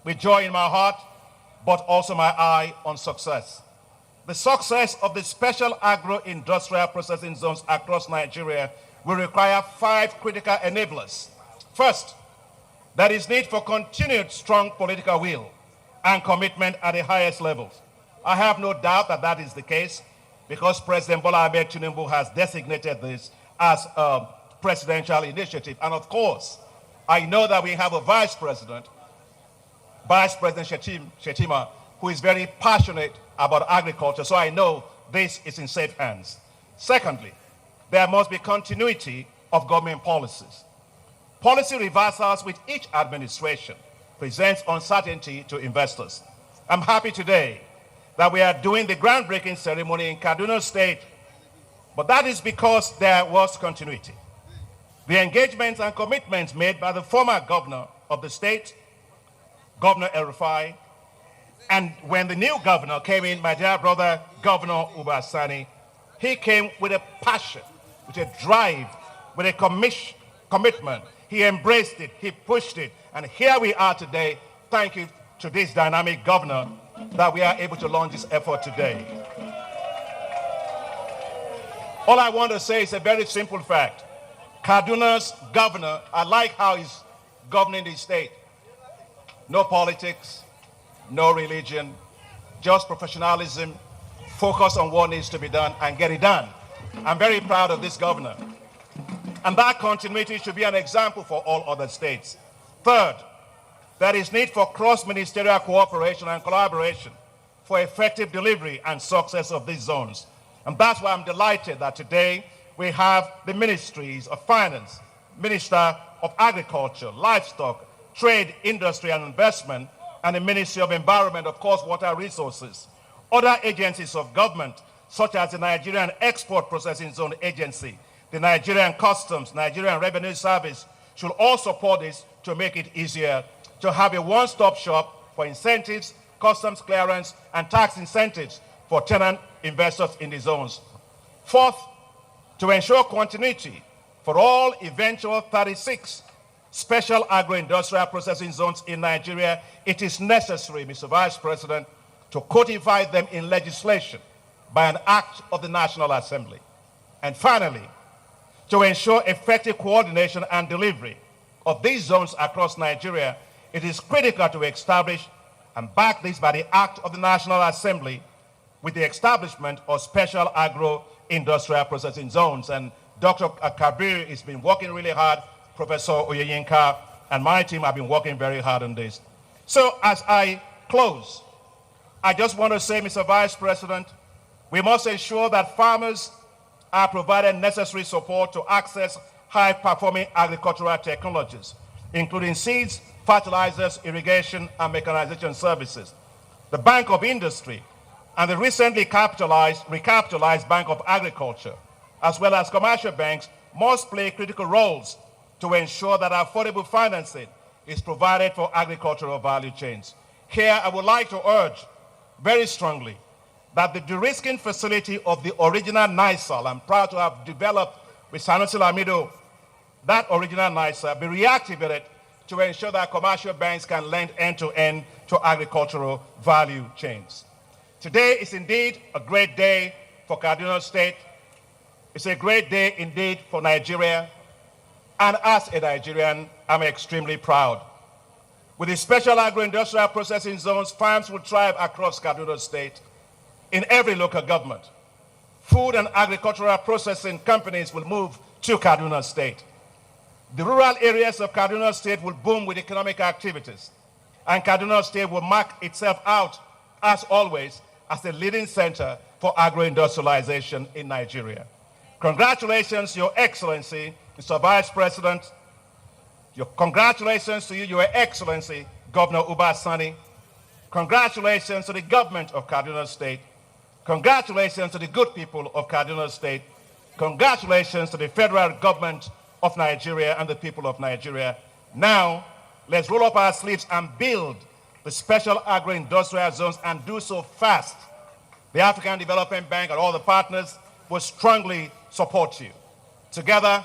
with joy in my heart, but also my eye on success. The success of the special agro-industrial processing zones across Nigeria will require 5 critical enablers. First, there is need for continued strong political will and commitment at the highest levels. I have no doubt that that is the case because President Bola Ahmed Tinubu has designated this as a presidential initiative. And of course, I know that we have a Vice President Shettima, who is very passionate about agriculture, so I know this is in safe hands. Secondly, there must be continuity of government policies. Policy reversals with each administration presents uncertainty to investors. I'm happy today that we are doing the groundbreaking ceremony in Kaduna State, but that is because there was continuity. The engagements and commitments made by the former governor of the state, Governor El-Rufai, and when the new governor came in, my dear brother, Governor Uba Sani, he came with a passion, with a drive, with a commitment. He embraced it, he pushed it, and here we are today. Thank you to this dynamic governor that we are able to launch this effort today. All I want to say is a very simple fact. Kaduna's governor, I like how he's governing the state. No politics, no religion, just professionalism, focus on what needs to be done and get it done. I'm very proud of this governor. And that continuity should be an example for all other states. Third, there is need for cross-ministerial cooperation and collaboration for effective delivery and success of these zones. And that's why I'm delighted that today we have the Ministries of Finance, Minister of Agriculture, Livestock, Trade, Industry and Investment, and the Ministry of Environment, of course, Water Resources. Other agencies of government, such as the Nigerian Export Processing Zone Agency, the Nigerian Customs, Nigerian Revenue Service, should all support this to make it easier to have a one-stop shop for incentives, customs clearance, and tax incentives for tenant investors in the zones. Fourth, to ensure continuity for all eventual 36 special agro-industrial processing zones in Nigeria, it is necessary, Mr. Vice President, to codify them in legislation by an act of the National Assembly. And finally, to ensure effective coordination and delivery of these zones across Nigeria, it is critical to establish and back this by the act of the National Assembly with the establishment of special agro-industrial processing zones. And Dr. Kabir has been working really hard, Professor Oyeyinka and my team have been working very hard on this. So as I close, I just want to say, Mr. Vice President, we must ensure that farmers are provided necessary support to access high-performing agricultural technologies, including seeds, fertilizers, irrigation, and mechanization services. The Bank of Industry and the recently recapitalized Bank of Agriculture, as well as commercial banks, must play critical roles to ensure that affordable financing is provided for agricultural value chains. Here, I would like to urge very strongly that the de-risking facility of the original NISAL, I'm proud to have developed with Sanusi Lamido, that original NISAL be reactivated to ensure that commercial banks can lend end-to-end to agricultural value chains. Today is indeed a great day for Kaduna State. It's a great day indeed for Nigeria. And as a Nigerian, I'm extremely proud. With the special agro-industrial processing zones, farms will thrive across Kaduna State in every local government. Food and agricultural processing companies will move to Kaduna State. The rural areas of Kaduna State will boom with economic activities, and Kaduna State will mark itself out, as always, as the leading center for agro-industrialization in Nigeria. Congratulations, Your Excellency, Mr. Vice President. Congratulations to you, Your Excellency, Governor Uba Sani. Congratulations to the government of Kaduna State. Congratulations to the good people of Kaduna State. Congratulations to the federal government of Nigeria and the people of Nigeria. Now, let's roll up our sleeves and build the special agro-industrial zones and do so fast. The African Development Bank and all the partners will strongly support you. Together,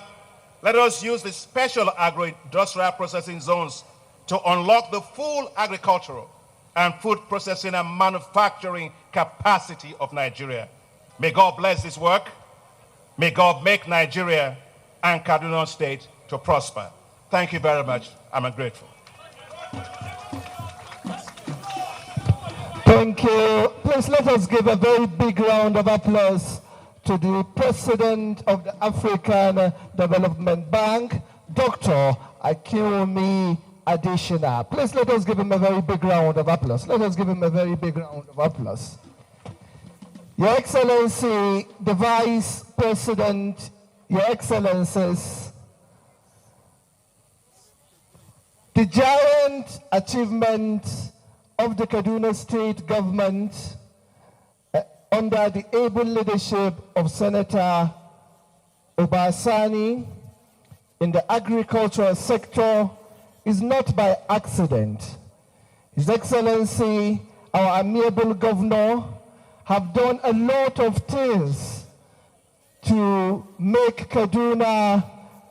let us use the special agro-industrial processing zones to unlock the full agricultural and food processing and manufacturing capacity of Nigeria. May God bless this work. May God make Nigeria and Kaduna State to prosper. Thank you very much. I'm grateful. Thank you. Please let us give a very big round of applause to the President of the African Development Bank, Dr. Akinwumi Additional. Please let us give him a very big round of applause. Let us give him a very big round of applause. Your Excellency, the Vice President, Your Excellencies, the giant achievement of the Kaduna State government under the able leadership of Senator Obasani in the agricultural sector is not by accident. His Excellency, our amiable governor, have done a lot of things to make Kaduna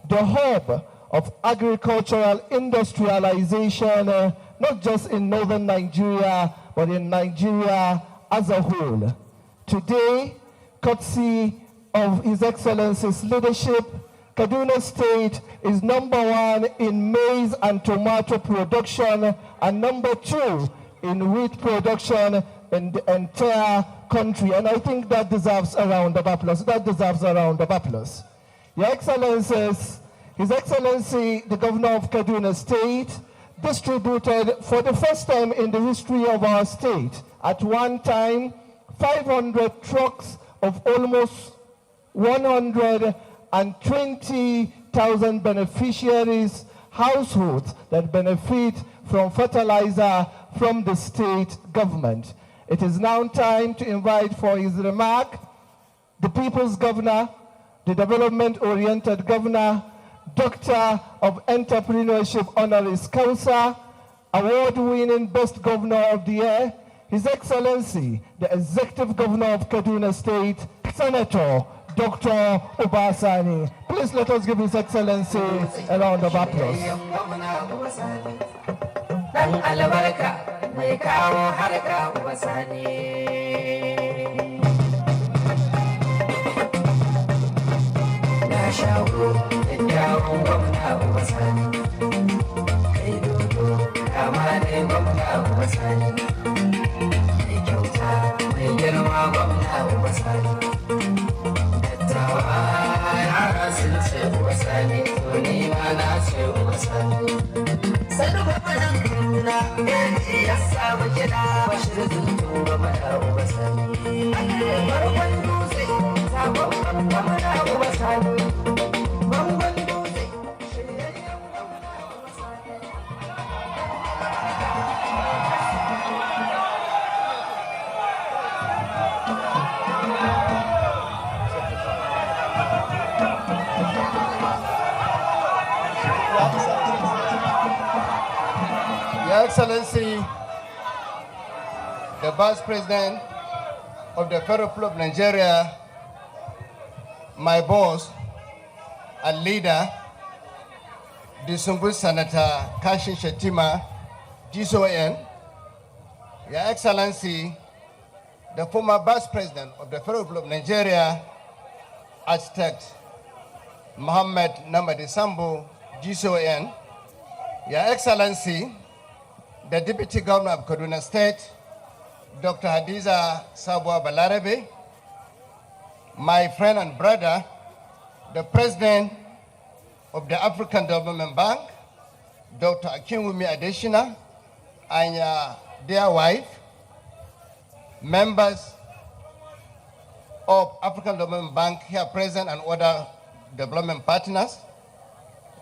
the hub of agricultural industrialization, not just in northern Nigeria, but in Nigeria as a whole. Today, courtesy of His Excellency's leadership, Kaduna State is #1 in maize and tomato production and #2 in wheat production in the entire country. And I think that deserves a round of applause. That deserves a round of applause. Your Excellencies, His Excellency, the Governor of Kaduna State, distributed for the first time in the history of our state, at one time, 500 trucks of almost 120,000 beneficiaries, households that benefit from fertilizer from the state government. It is now time to invite for his remark the People's Governor, the development-oriented Governor, Doctor of Entrepreneurship Honoris Causa, award-winning Best Governor of the Year, His Excellency, the Executive Governor of Kaduna State, Senator Dr. Obasani. Please let us give His Excellency a round of applause. Your Excellency, the Vice President of the Federal Republic of Nigeria, my boss and leader, distinguished Senator Kashim Shettima, GSON, Your Excellency, the former Vice President of the Federal Republic of Nigeria, Architect Mohammed Namadi Sambo, GSON, Your Excellency, the Deputy Governor of Kaduna State, Dr. Hadiza Sabwa Balarabe, my friend and brother, the President of the African Development Bank, Dr. Akinwumi Adeshina, and your dear wife, members of African Development Bank here present and other development partners,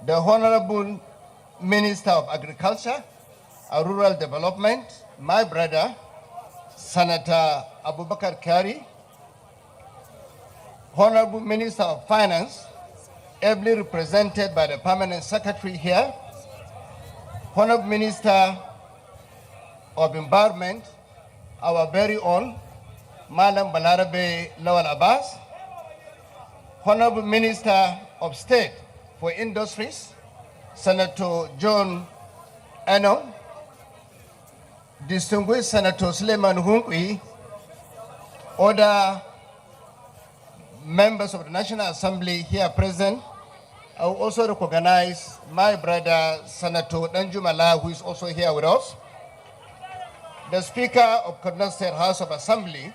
the Honorable Minister of Agriculture and Rural Development, my brother, Senator Abubakar Kari, Honorable Minister of Finance, ably represented by the Permanent Secretary here, Honorable Minister of Environment, our very own, Madam Balarabe Lawal Abbas, Honorable Minister of State for Industries, Senator John Eno, distinguished Senator Suleiman Hunkwi, other members of the National Assembly here present. I will also recognize my brother, Senator Danjumala, who is also here with us. The Speaker of Kaduna State House of Assembly,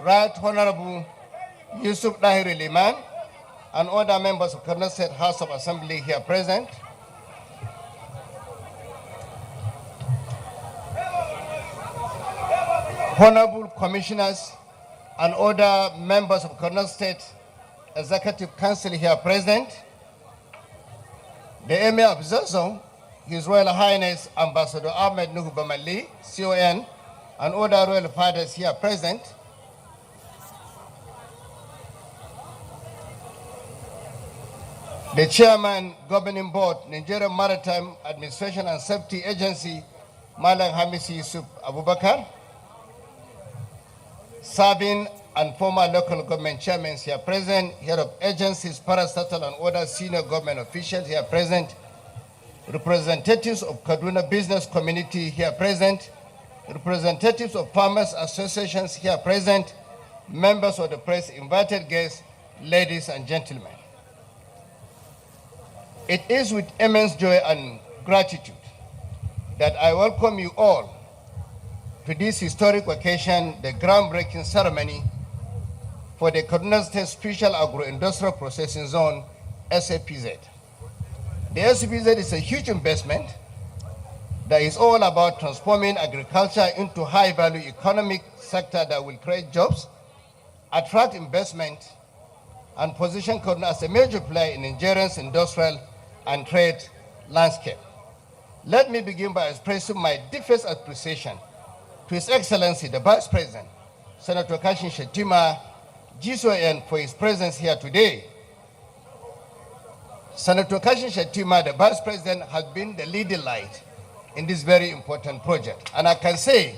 Right Honorable Yusuf Dahiri Liman, and other members of Kaduna State House of Assembly here present. honorable commissioners, and other members of Kaduna State Executive Council here present, the Emir of Zazzau, His Royal Highness Ambassador Ahmed Nuhu Bamali, CON, and other royal fathers here present, the Chairman, Governing Board, Nigerian Maritime Administration and Safety Agency, Malang Hamisi Yusuf Abubakar, serving and former local government chairmen here present, head of agencies, parastatal and other senior government officials here present, representatives of Kaduna business community here present, representatives of farmers associations here present, members of the press, invited guests, ladies and gentlemen. It is with immense joy and gratitude that I welcome you all to this historic occasion, the groundbreaking ceremony for the Kaduna State Special Agro-Industrial Processing Zone, SAPZ. The SAPZ is a huge investment that is all about transforming agriculture into high-value economic sector that will create jobs, attract investment, and position Kaduna as a major player in Nigeria's industrial and trade landscape. Let me begin by expressing my deepest appreciation to His Excellency, the Vice President, Senator Kashim Shettima, GSON, for his presence here today. Senator Kashim Shettima, the Vice President, has been the leading light in this very important project. And I can say,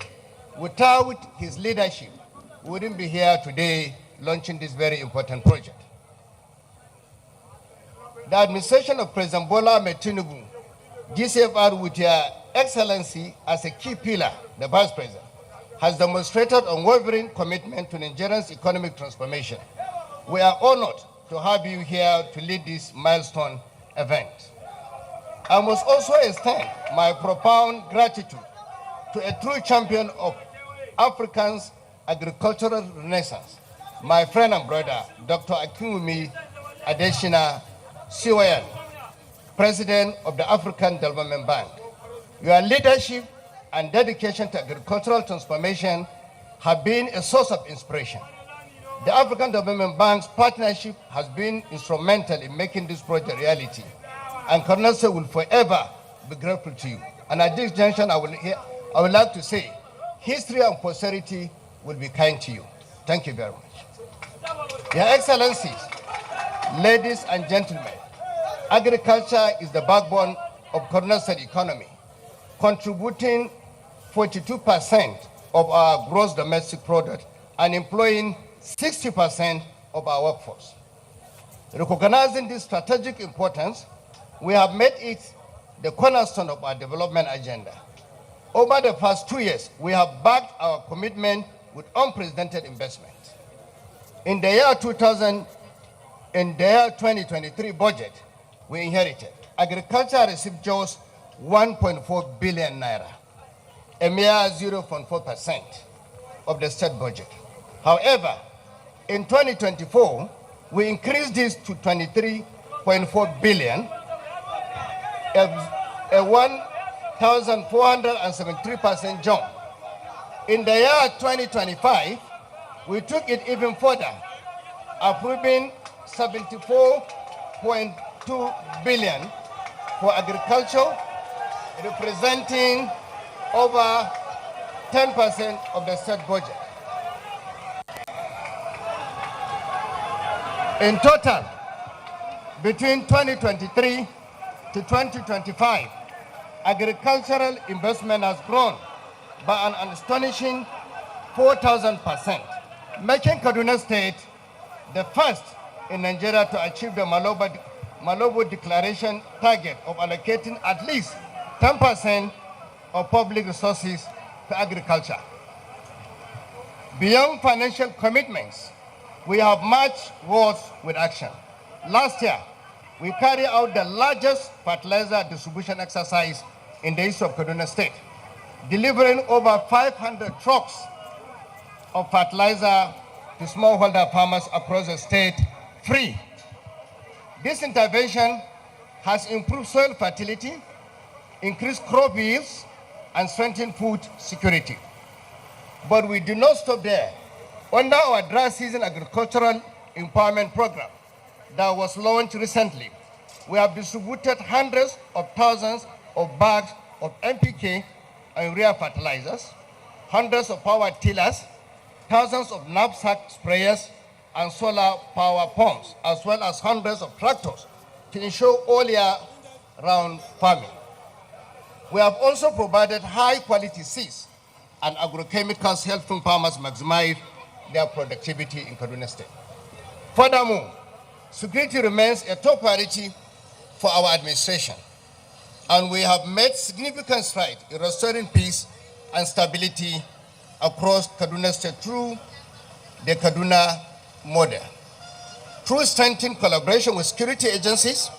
without his leadership, we wouldn't be here today launching this very important project. The administration of President Bola Ahmed Tinubu, GCFR, with Your Excellency as a key pillar, the Vice President, has demonstrated unwavering commitment to Nigeria's economic transformation. We are honored to have you here to lead this milestone event. I must also extend my profound gratitude to a true champion of Africa's agricultural renaissance, my friend and brother, Dr. Akinwumi Adesina CON, President of the African Development Bank. Your leadership and dedication to agricultural transformation have been a source of inspiration. The African Development Bank's partnership has been instrumental in making this project reality, and Kaduna State will forever be grateful to you. And at this junction, I would like to say, history and posterity will be kind to you. Thank you very much. Your Excellencies, ladies and gentlemen, agriculture is the backbone of Kaduna State economy, contributing 42% of our gross domestic product and employing 60% of our workforce. Recognizing this strategic importance, we have made it the cornerstone of our development agenda. Over the past 2 years, we have backed our commitment with unprecedented investment. In the year 2023 budget we inherited, agriculture received just 1.4 billion naira, a mere 0.4% of the state budget. However, in 2024, we increased this to 23.4 billion, a 1,473% jump. In the year 2025, we took it even further, approving 74.2 billion for agriculture, representing over 10% of the state budget. In total, between 2023 to 2025, agricultural investment has grown by an astonishing 4,000%, making Kaduna State the first in Nigeria to achieve the Malabo Declaration target of allocating at least 10% of public resources to agriculture. Beyond financial commitments, we have matched words with action. Last year, we carried out the largest fertilizer distribution exercise in the east of Kaduna State, delivering over 500 trucks of fertilizer to smallholder farmers across the state free. This intervention has improved soil fertility, increased crop yields, and strengthened food security. But we do not stop there. Under our dry season agricultural empowerment program that was launched recently, we have distributed hundreds of thousands of bags of NPK and urea fertilizers, hundreds of power tillers, thousands of knapsack sprayers and solar power pumps, as well as hundreds of tractors to ensure all year-round farming. We have also provided high-quality seeds and agrochemicals helping farmers maximize their productivity in Kaduna State. Furthermore, security remains a top priority for our administration, and we have made significant strides in restoring peace and stability across Kaduna State through the Kaduna model. Through strengthened collaboration with security agencies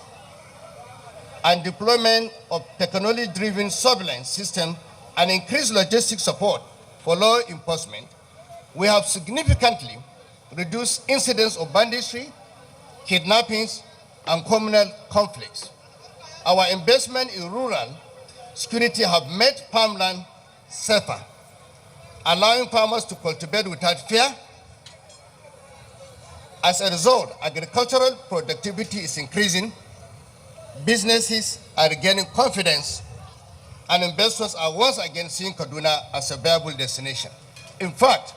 and deployment of technology-driven surveillance systems and increased logistic support for law enforcement, we have significantly reduced incidents of banditry, kidnappings, and communal conflicts. Our investment in rural security have made farmland safer, allowing farmers to cultivate without fear. As a result, agricultural productivity is increasing, businesses are regaining confidence, and investors are once again seeing Kaduna as a viable destination. In fact,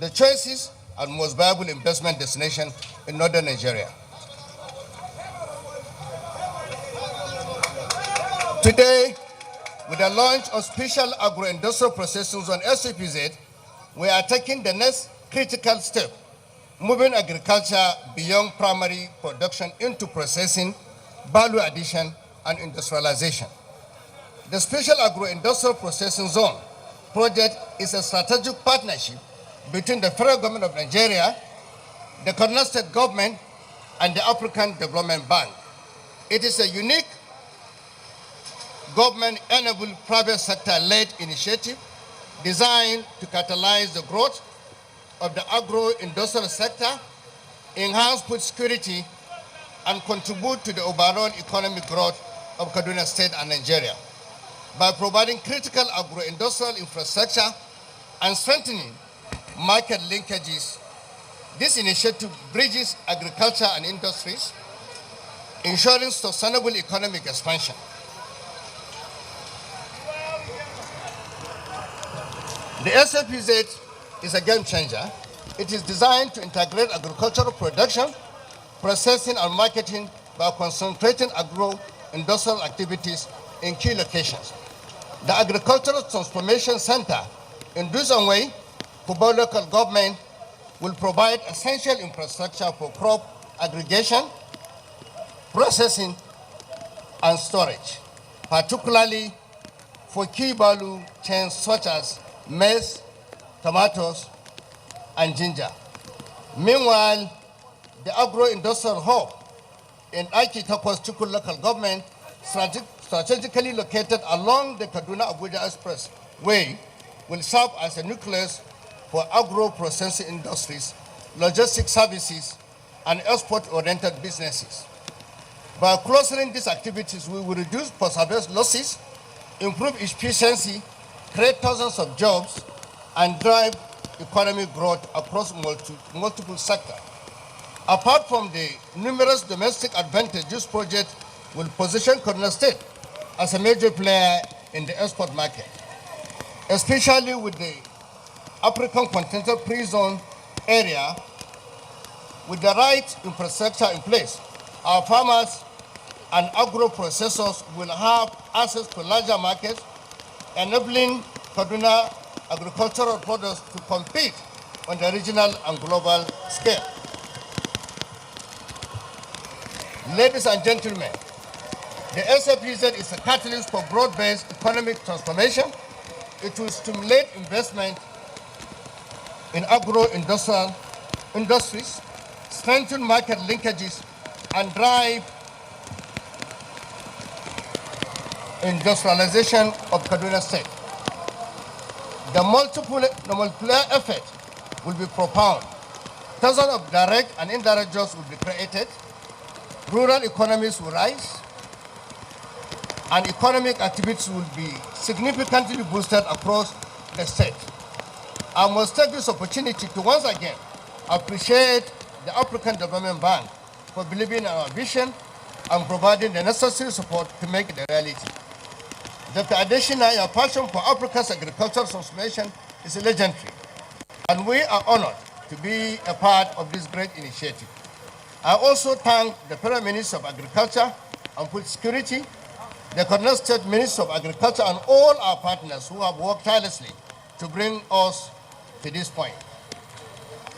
the choicest and most viable investment destination in northern Nigeria. Today, with the launch of Special Agro-Industrial Processing Zone SAPZ, we are taking the next critical step, moving agriculture beyond primary production into processing, value addition, and industrialization. The Special Agro-Industrial Processing Zone project is a strategic partnership between the federal government of Nigeria, the Kaduna State government, and the African Development Bank. It is a unique government-enabled private sector-led initiative designed to catalyze the growth of the agro-industrial sector, enhance food security, and contribute to the overall economic growth of Kaduna State and Nigeria. By providing critical agro-industrial infrastructure and strengthening market linkages, this initiative bridges agriculture and industries, ensuring sustainable economic expansion. The SAPZ is a game changer. It is designed to integrate agricultural production, processing, and marketing by concentrating agro-industrial activities in key locations. The Agricultural Transformation Center in Duzanway, Kuba local government, will provide essential infrastructure for crop aggregation, processing, and storage, particularly for key value chains such as maize, tomatoes, and ginger. Meanwhile, the agro-industrial hub in Aiki-Takwas Chukwu local government, strategically located along the Kaduna-Abuja Expressway, will serve as a nucleus for agro-processing industries, logistics services, and export-oriented businesses. By clustering these activities, we will reduce post-harvest losses, improve efficiency, create thousands of jobs, and drive economic growth across multiple sectors. Apart from the numerous domestic advantages, this project will position Kaduna State as a major player in the export market, especially with the African Continental Free Zone area. With the right infrastructure in place, our farmers and agro-processors will have access to larger markets, enabling Kaduna agricultural products to compete on the regional and global scale. Ladies and gentlemen, the SAPZ is a catalyst for broad-based economic transformation. It will stimulate investment in agro-industrial industries, strengthen market linkages, and drive industrialization of Kaduna State. The multiplier effect will be profound. Thousands of direct and indirect jobs will be created, rural economies will rise, and economic activities will be significantly boosted across the state. I must take this opportunity to once again appreciate the African Development Bank for believing in our vision and providing the necessary support to make it a reality. Dr. Adesina, your passion for Africa's agricultural transformation is legendary, and we are honored to be a part of this great initiative. I also thank the Federal Minister of Agriculture and Food Security, the Kaduna State Minister of Agriculture, and all our partners who have worked tirelessly to bring us to this point.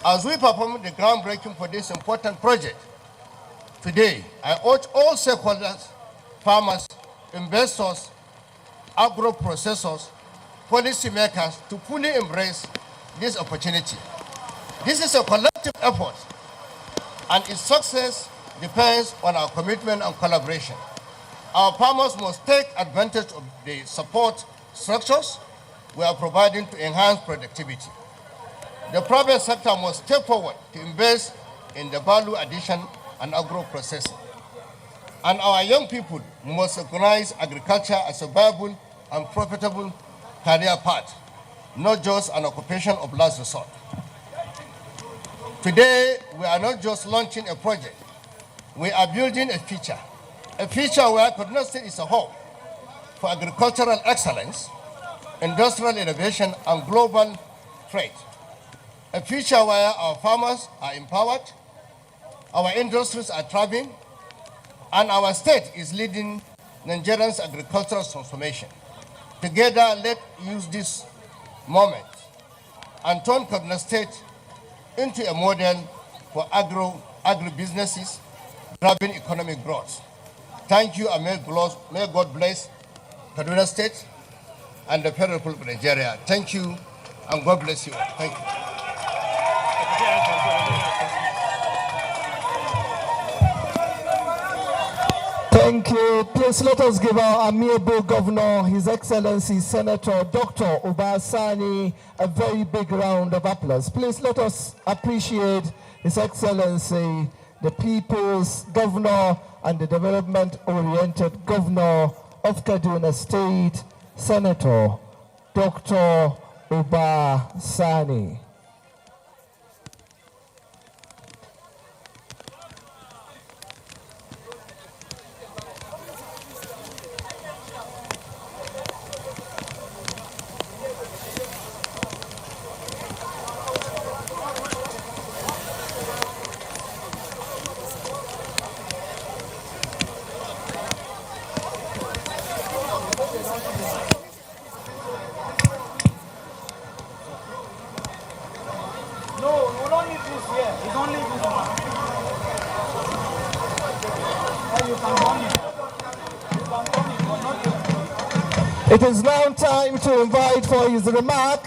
As we perform the groundbreaking for this important project, today, I urge all stakeholders, farmers, investors, agro-processors, policymakers to fully embrace this opportunity. This is a collective effort, and its success depends on our commitment and collaboration. Our farmers must take advantage of the support structures we are providing to enhance productivity. The private sector must step forward to invest in the value addition and agro-processing. And our young people must recognize agriculture as a viable and profitable career path, not just an occupation of last resort. Today, we are not just launching a project, we are building a future where Kaduna State is a hub for agricultural excellence, industrial innovation, and global trade. A future where our farmers are empowered, our industries are thriving, and our state is leading Nigeria's agricultural transformation. Together, let's use this moment and turn Kaduna State into a model for agribusinesses driving economic growth. Thank you, and may God bless Kaduna State and the Federal Republic of Nigeria. Thank you, and God bless you all. Thank you. Thank you. Please let us give our amiable governor, His Excellency Senator Dr. Ubasani, a very big round of applause. Please let us appreciate His Excellency, the people's governor and the development-oriented governor of Kaduna State, Senator Dr. Ubasani. It is now time to invite for his remark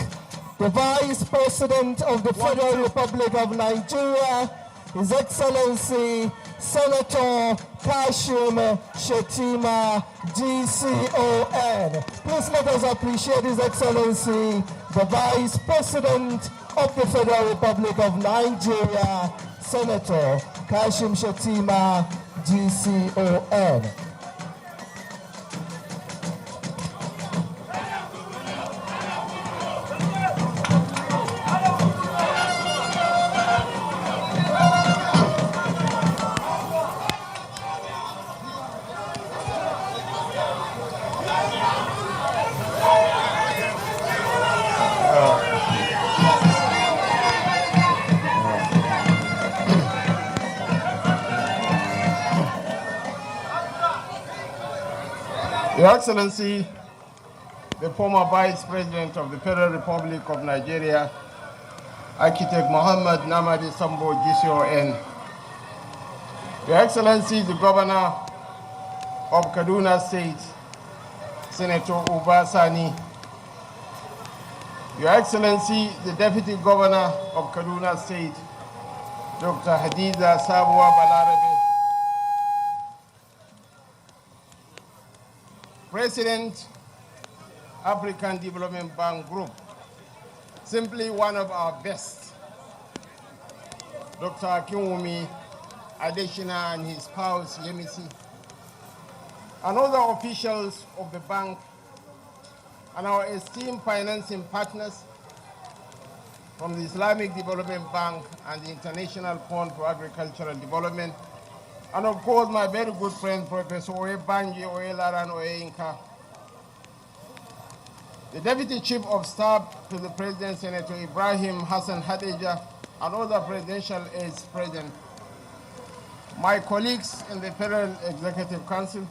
the Vice President of the Federal Republic of Nigeria, His Excellency Senator Kashim Shettima, GCON. Please let us appreciate His Excellency, the Vice President of the Federal Republic of Nigeria, Senator Kashim Shettima, GCON. Your Excellency, the former Vice President of the Federal Republic of Nigeria, Architect Muhammad Namadi Sambo, GCON. Your Excellency, the Governor of Kaduna State, Senator Ubasani. Your Excellency, the Deputy Governor of Kaduna State, Dr. Hadiza Sabuwa Balarabe. President, African Development Bank Group, simply one of our best. Dr. Akinwumi Adesina and his spouse Yemisi, and other officials of the bank, and our esteemed financing partners, from the Islamic Development Bank and the International Fund for Agricultural Development, and of course my very good friend Professor Oye Banji Oye Laran Oye Inka, the Deputy Chief of Staff to the President, Senator Ibrahim Hassan Hadija, and other presidential aides present, my colleagues in the Federal Executive Council,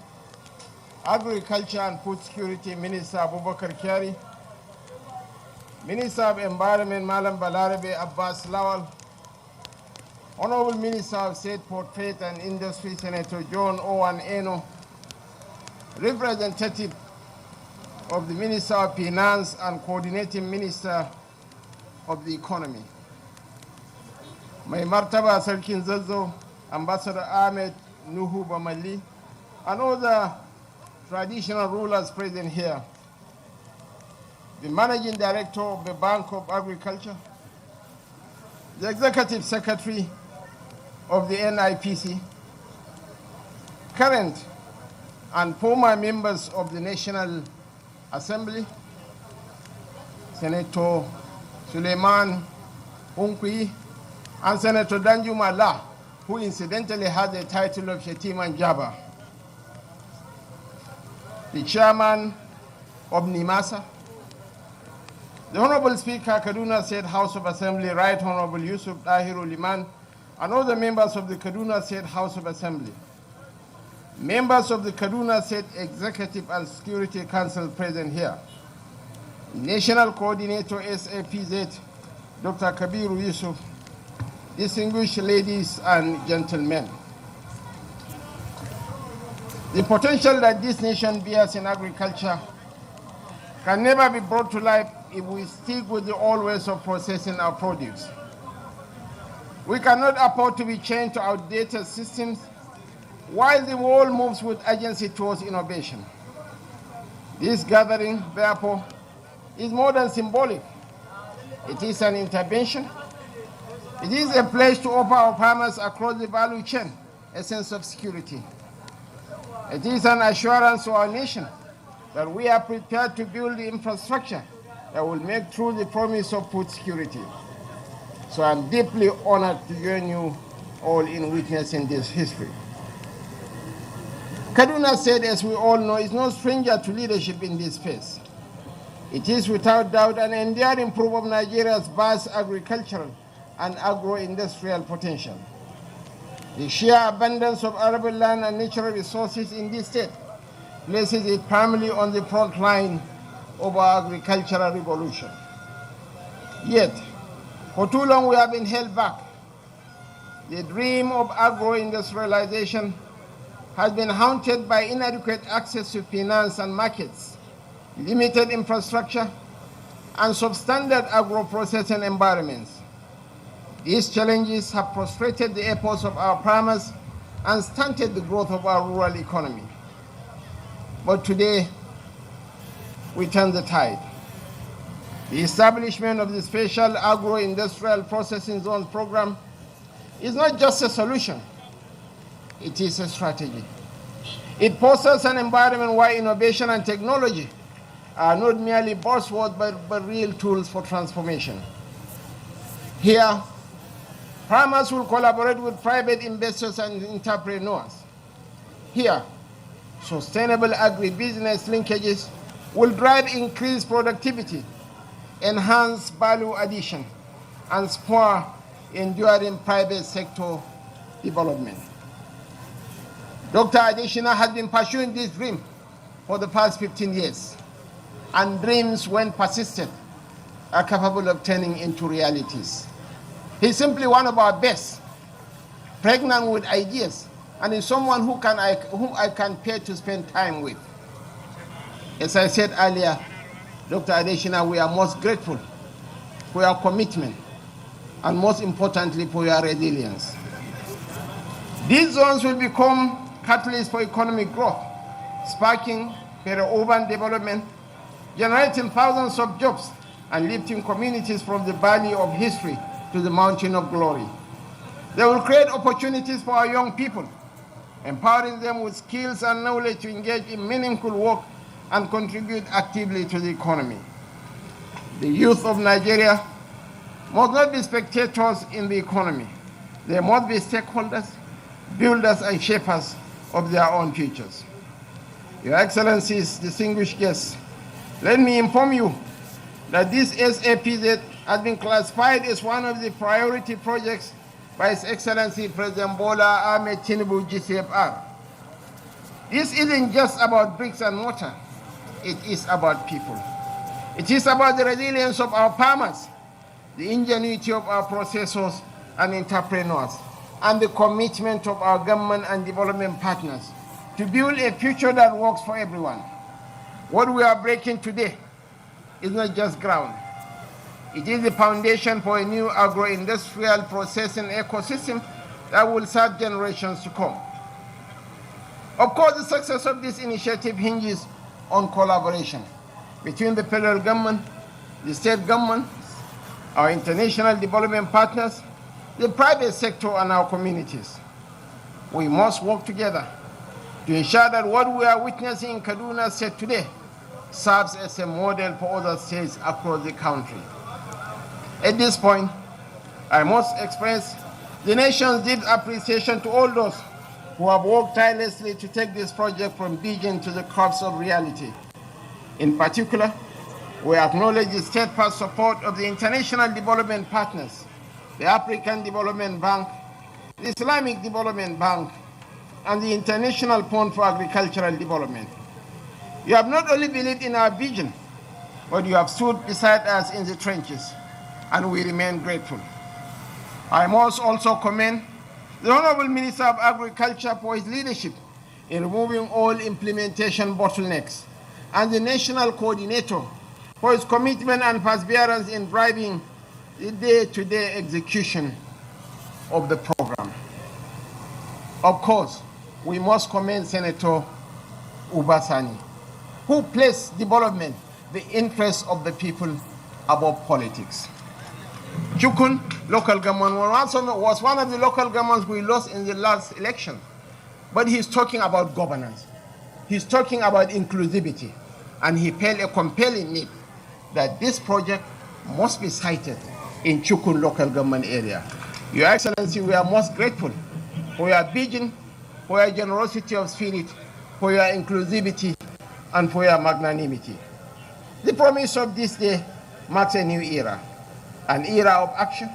Agriculture and Food Security Minister Abubakar Kyari, Minister of Environment Malam Balarabe Abbas Lawal, Honorable Minister of State Port Trade and Industry Senator John Owen Eno, representative of the Minister of Finance and Coordinating Minister of the Economy, Mai Martaba Sarkin Zazzau, Ambassador Ahmed Nuhu Bamali, and other traditional rulers present here, the Managing Director of the Bank of Agriculture, the Executive Secretary of the NIPC, current and former members of the National Assembly, Senator Suleiman Unkwi, and Senator Danjuma La, who incidentally had the title of Shetiman Jaba, the Chairman of NIMASA, the Honorable Speaker, Kaduna State House of Assembly, Right Honorable Yusuf Dahiru Liman, and other members of the Kaduna State House of Assembly, members of the Kaduna State Executive and Security Council present here, National Coordinator SAPZ, Dr. Kabiru Yusuf, distinguished ladies and gentlemen. The potential that this nation bears in agriculture can never be brought to life if we stick with the old ways of processing our produce. We cannot afford to be chained to outdated systems while the world moves with urgency towards innovation. This gathering, therefore, is more than symbolic. It is an intervention. It is a place to offer our farmers across the value chain a sense of security. It is an assurance to our nation that we are prepared to build the infrastructure that will make true the promise of food security. So I'm deeply honored to join you all in witnessing this history. Kaduna State, as we all know, is no stranger to leadership in this space. It is without doubt an enduring proof of Nigeria's vast agricultural and agro-industrial potential. The sheer abundance of arable land and natural resources in this state places it firmly on the front line of our agricultural revolution. Yet, for too long we have been held back. The dream of agro-industrialization has been haunted by inadequate access to finance and markets, limited infrastructure, and substandard agro-processing environments. These challenges have frustrated the efforts of our farmers and stunted the growth of our rural economy. But today, we turn the tide. The establishment of the Special Agro-Industrial Processing Zone program is not just a solution, it is a strategy. It fosters an environment where innovation and technology are not merely buzzwords but real tools for transformation. Here, farmers will collaborate with private investors and entrepreneurs. Here, sustainable agribusiness linkages will drive increased productivity, enhance value addition, and spur enduring private sector development. Dr. Adeshina has been pursuing this dream for the past 15 years, and dreams, when persistent, are capable of turning into realities. He's simply one of our best, pregnant with ideas, and is someone whom I can pay to spend time with. As I said earlier, Dr. Adeshina, we are most grateful for your commitment and most importantly for your resilience. These zones will become catalysts for economic growth, sparking peri-urban development, generating thousands of jobs, and lifting communities from the valley of history to the mountain of glory. They will create opportunities for our young people, empowering them with skills and knowledge to engage in meaningful work and contribute actively to the economy. The youth of Nigeria must not be spectators in the economy. They must be stakeholders, builders, and shapers of their own futures. Your Excellencies, distinguished guests, let me inform you that this SAPZ has been classified as one of the priority projects by His Excellency President Bola Ahmed Tinubu GCFR. This isn't just about bricks and mortar, it is about people. It is about the resilience of our farmers, the ingenuity of our processors and entrepreneurs, and the commitment of our government and development partners to build a future that works for everyone. What we are breaking today is not just ground. It is the foundation for a new agro-industrial processing ecosystem that will serve generations to come. Of course, the success of this initiative hinges on collaboration between the federal government, the state government, our international development partners, the private sector, and our communities. We must work together to ensure that what we are witnessing in Kaduna State today serves as a model for other states across the country. At this point, I must express the nation's deep appreciation to all those who have worked tirelessly to take this project from vision to the crops of reality. In particular, we acknowledge the steadfast support of the international development partners, the African Development Bank, the Islamic Development Bank, and the International Fund for Agricultural Development. You have not only believed in our vision, but you have stood beside us in the trenches, and we remain grateful. I must also commend the Honorable Minister of Agriculture for his leadership in removing all implementation bottlenecks, and the National Coordinator for his commitment and perseverance in driving the day-to-day execution of the program. Of course, we must commend Senator Ubasani, who placed development, the interests of the people, above politics. Chukun local government was one of the local governments we lost in the last election, but he's talking about governance. He's talking about inclusivity, and he felt a compelling need that this project must be sited in Chukun local government area. Your Excellency, we are most grateful for your vision, for your generosity of spirit, for your inclusivity, and for your magnanimity. The promise of this day marks a new era, an era of action,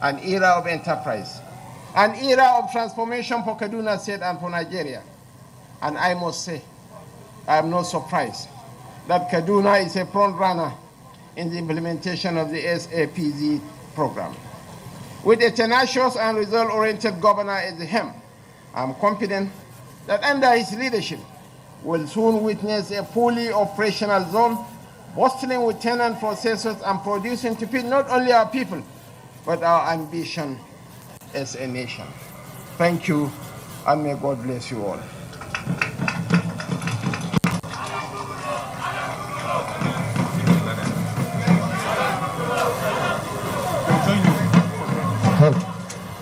an era of enterprise, an era of transformation for Kaduna State and for Nigeria. And I must say, I am not surprised that Kaduna is a front runner in the implementation of the SAPZ program. With a tenacious and result-oriented governor at the helm, I am confident that under his leadership, we'll soon witness a fully operational zone, bustling with tenant processors and producing to feed not only our people, but our ambition as a nation. Thank you, and may God bless you all.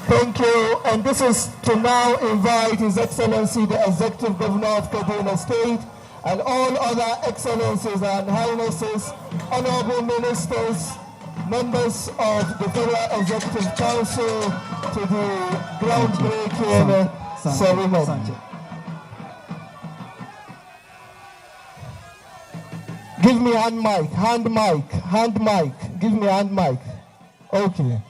Thank you, and this is to now invite His Excellency the Executive Governor of Kaduna State and all other Excellencies and Highnesses, Honorable Ministers, members of the Federal Executive Council to the groundbreaking ceremony. Give me hand mic, give me hand mic. Okay.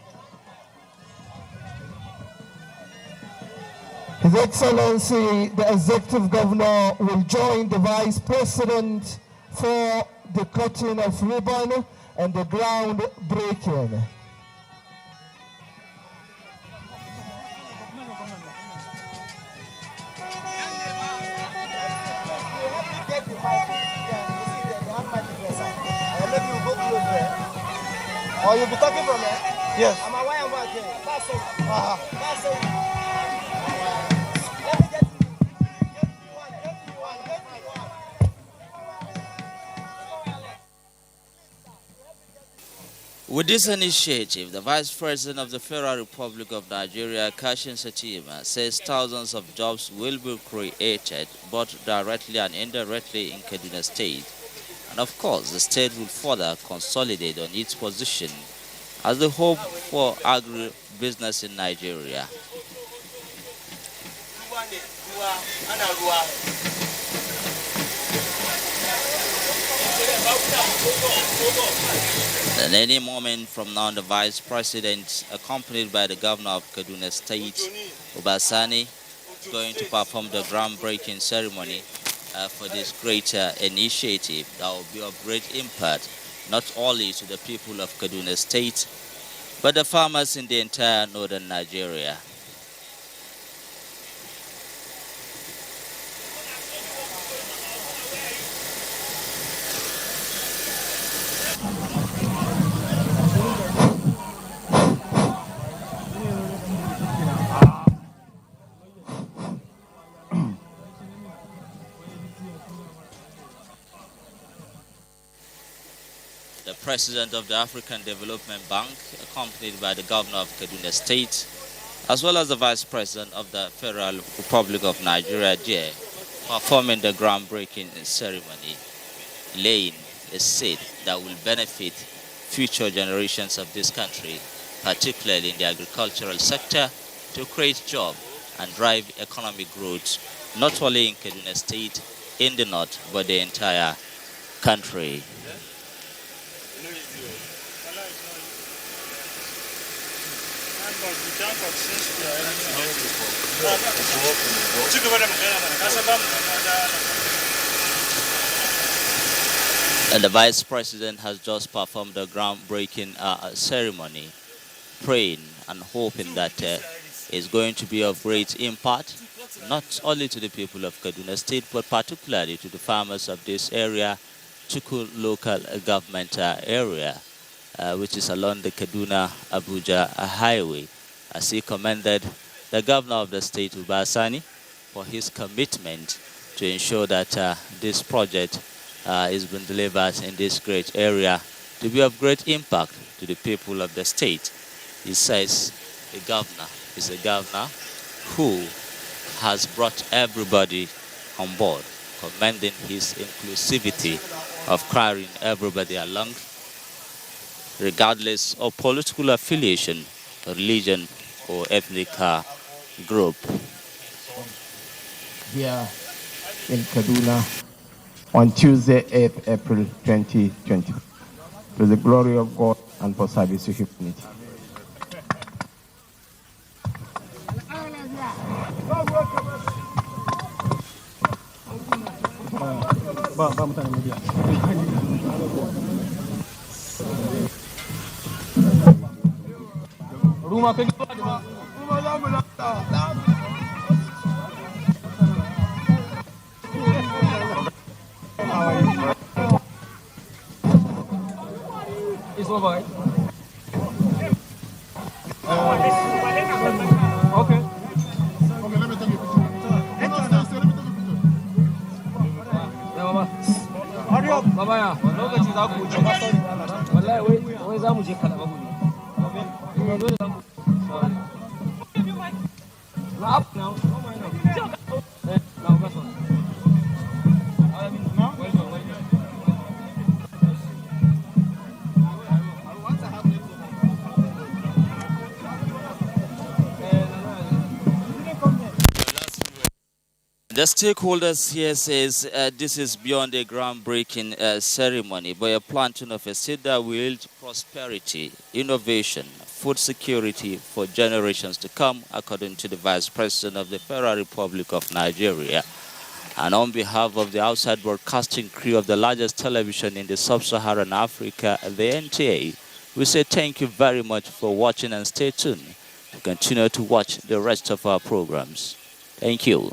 His Excellency, the Executive Governor, will join the Vice President for the cutting of ribbon and the ground breaking. Or you'll be talking from there? Yes. I'm away and back here. That's it. That's it. With this initiative, the Vice President of the Federal Republic of Nigeria, Kashim Shettima, says thousands of jobs will be created, both directly and indirectly in Kaduna State. And of course, the state will further consolidate on its position as the hope for agri-business in Nigeria. At any moment from now, the Vice President, accompanied by the Governor of Kaduna State, Obasani, is going to perform the groundbreaking ceremony for this great initiative that will be of great impact, not only to the people of Kaduna State, but the farmers in the entire northern Nigeria. The President of the African Development Bank, accompanied by the Governor of Kaduna State, as well as the Vice President of the Federal Republic of Nigeria, performing the groundbreaking ceremony, laying a seed that will benefit future generations of this country, particularly in the agricultural sector, to create jobs and drive economic growth, not only in Kaduna State, in the north, but the entire country. And the Vice President has just performed the groundbreaking ceremony, praying and hoping that it's going to be of great impact, not only to the people of Kaduna State, but particularly to the farmers of this area, Chukwu local government area, which is along the Kaduna-Abuja highway, as he commended the Governor of the state, Obasani, for his commitment to ensure that this project is being delivered in this great area to be of great impact to the people of the state. He says the governor is a governor who has brought everybody on board, commending his inclusivity of carrying everybody along, regardless of political affiliation, religion, or ethnic group. Here in Kaduna on Tuesday, 8th April 2020. To the glory of God and for service to humanity. It's over, right? Okay. Let me take a picture. Yeah, Mama. Hurry up. Baba ya, lokaci za ku wuce. Wallahi wai za mu je Kalaba gobe. The stakeholders here says this is beyond a groundbreaking ceremony, but a planting of a seed that will yield prosperity, innovation, food security for generations to come, according to the Vice President of the Federal Republic of Nigeria. And on behalf of the outside broadcasting crew of the largest television in the sub-Saharan Africa, the NTA, we say thank you very much for watching and stay tuned to continue to watch the rest of our programs. Thank you.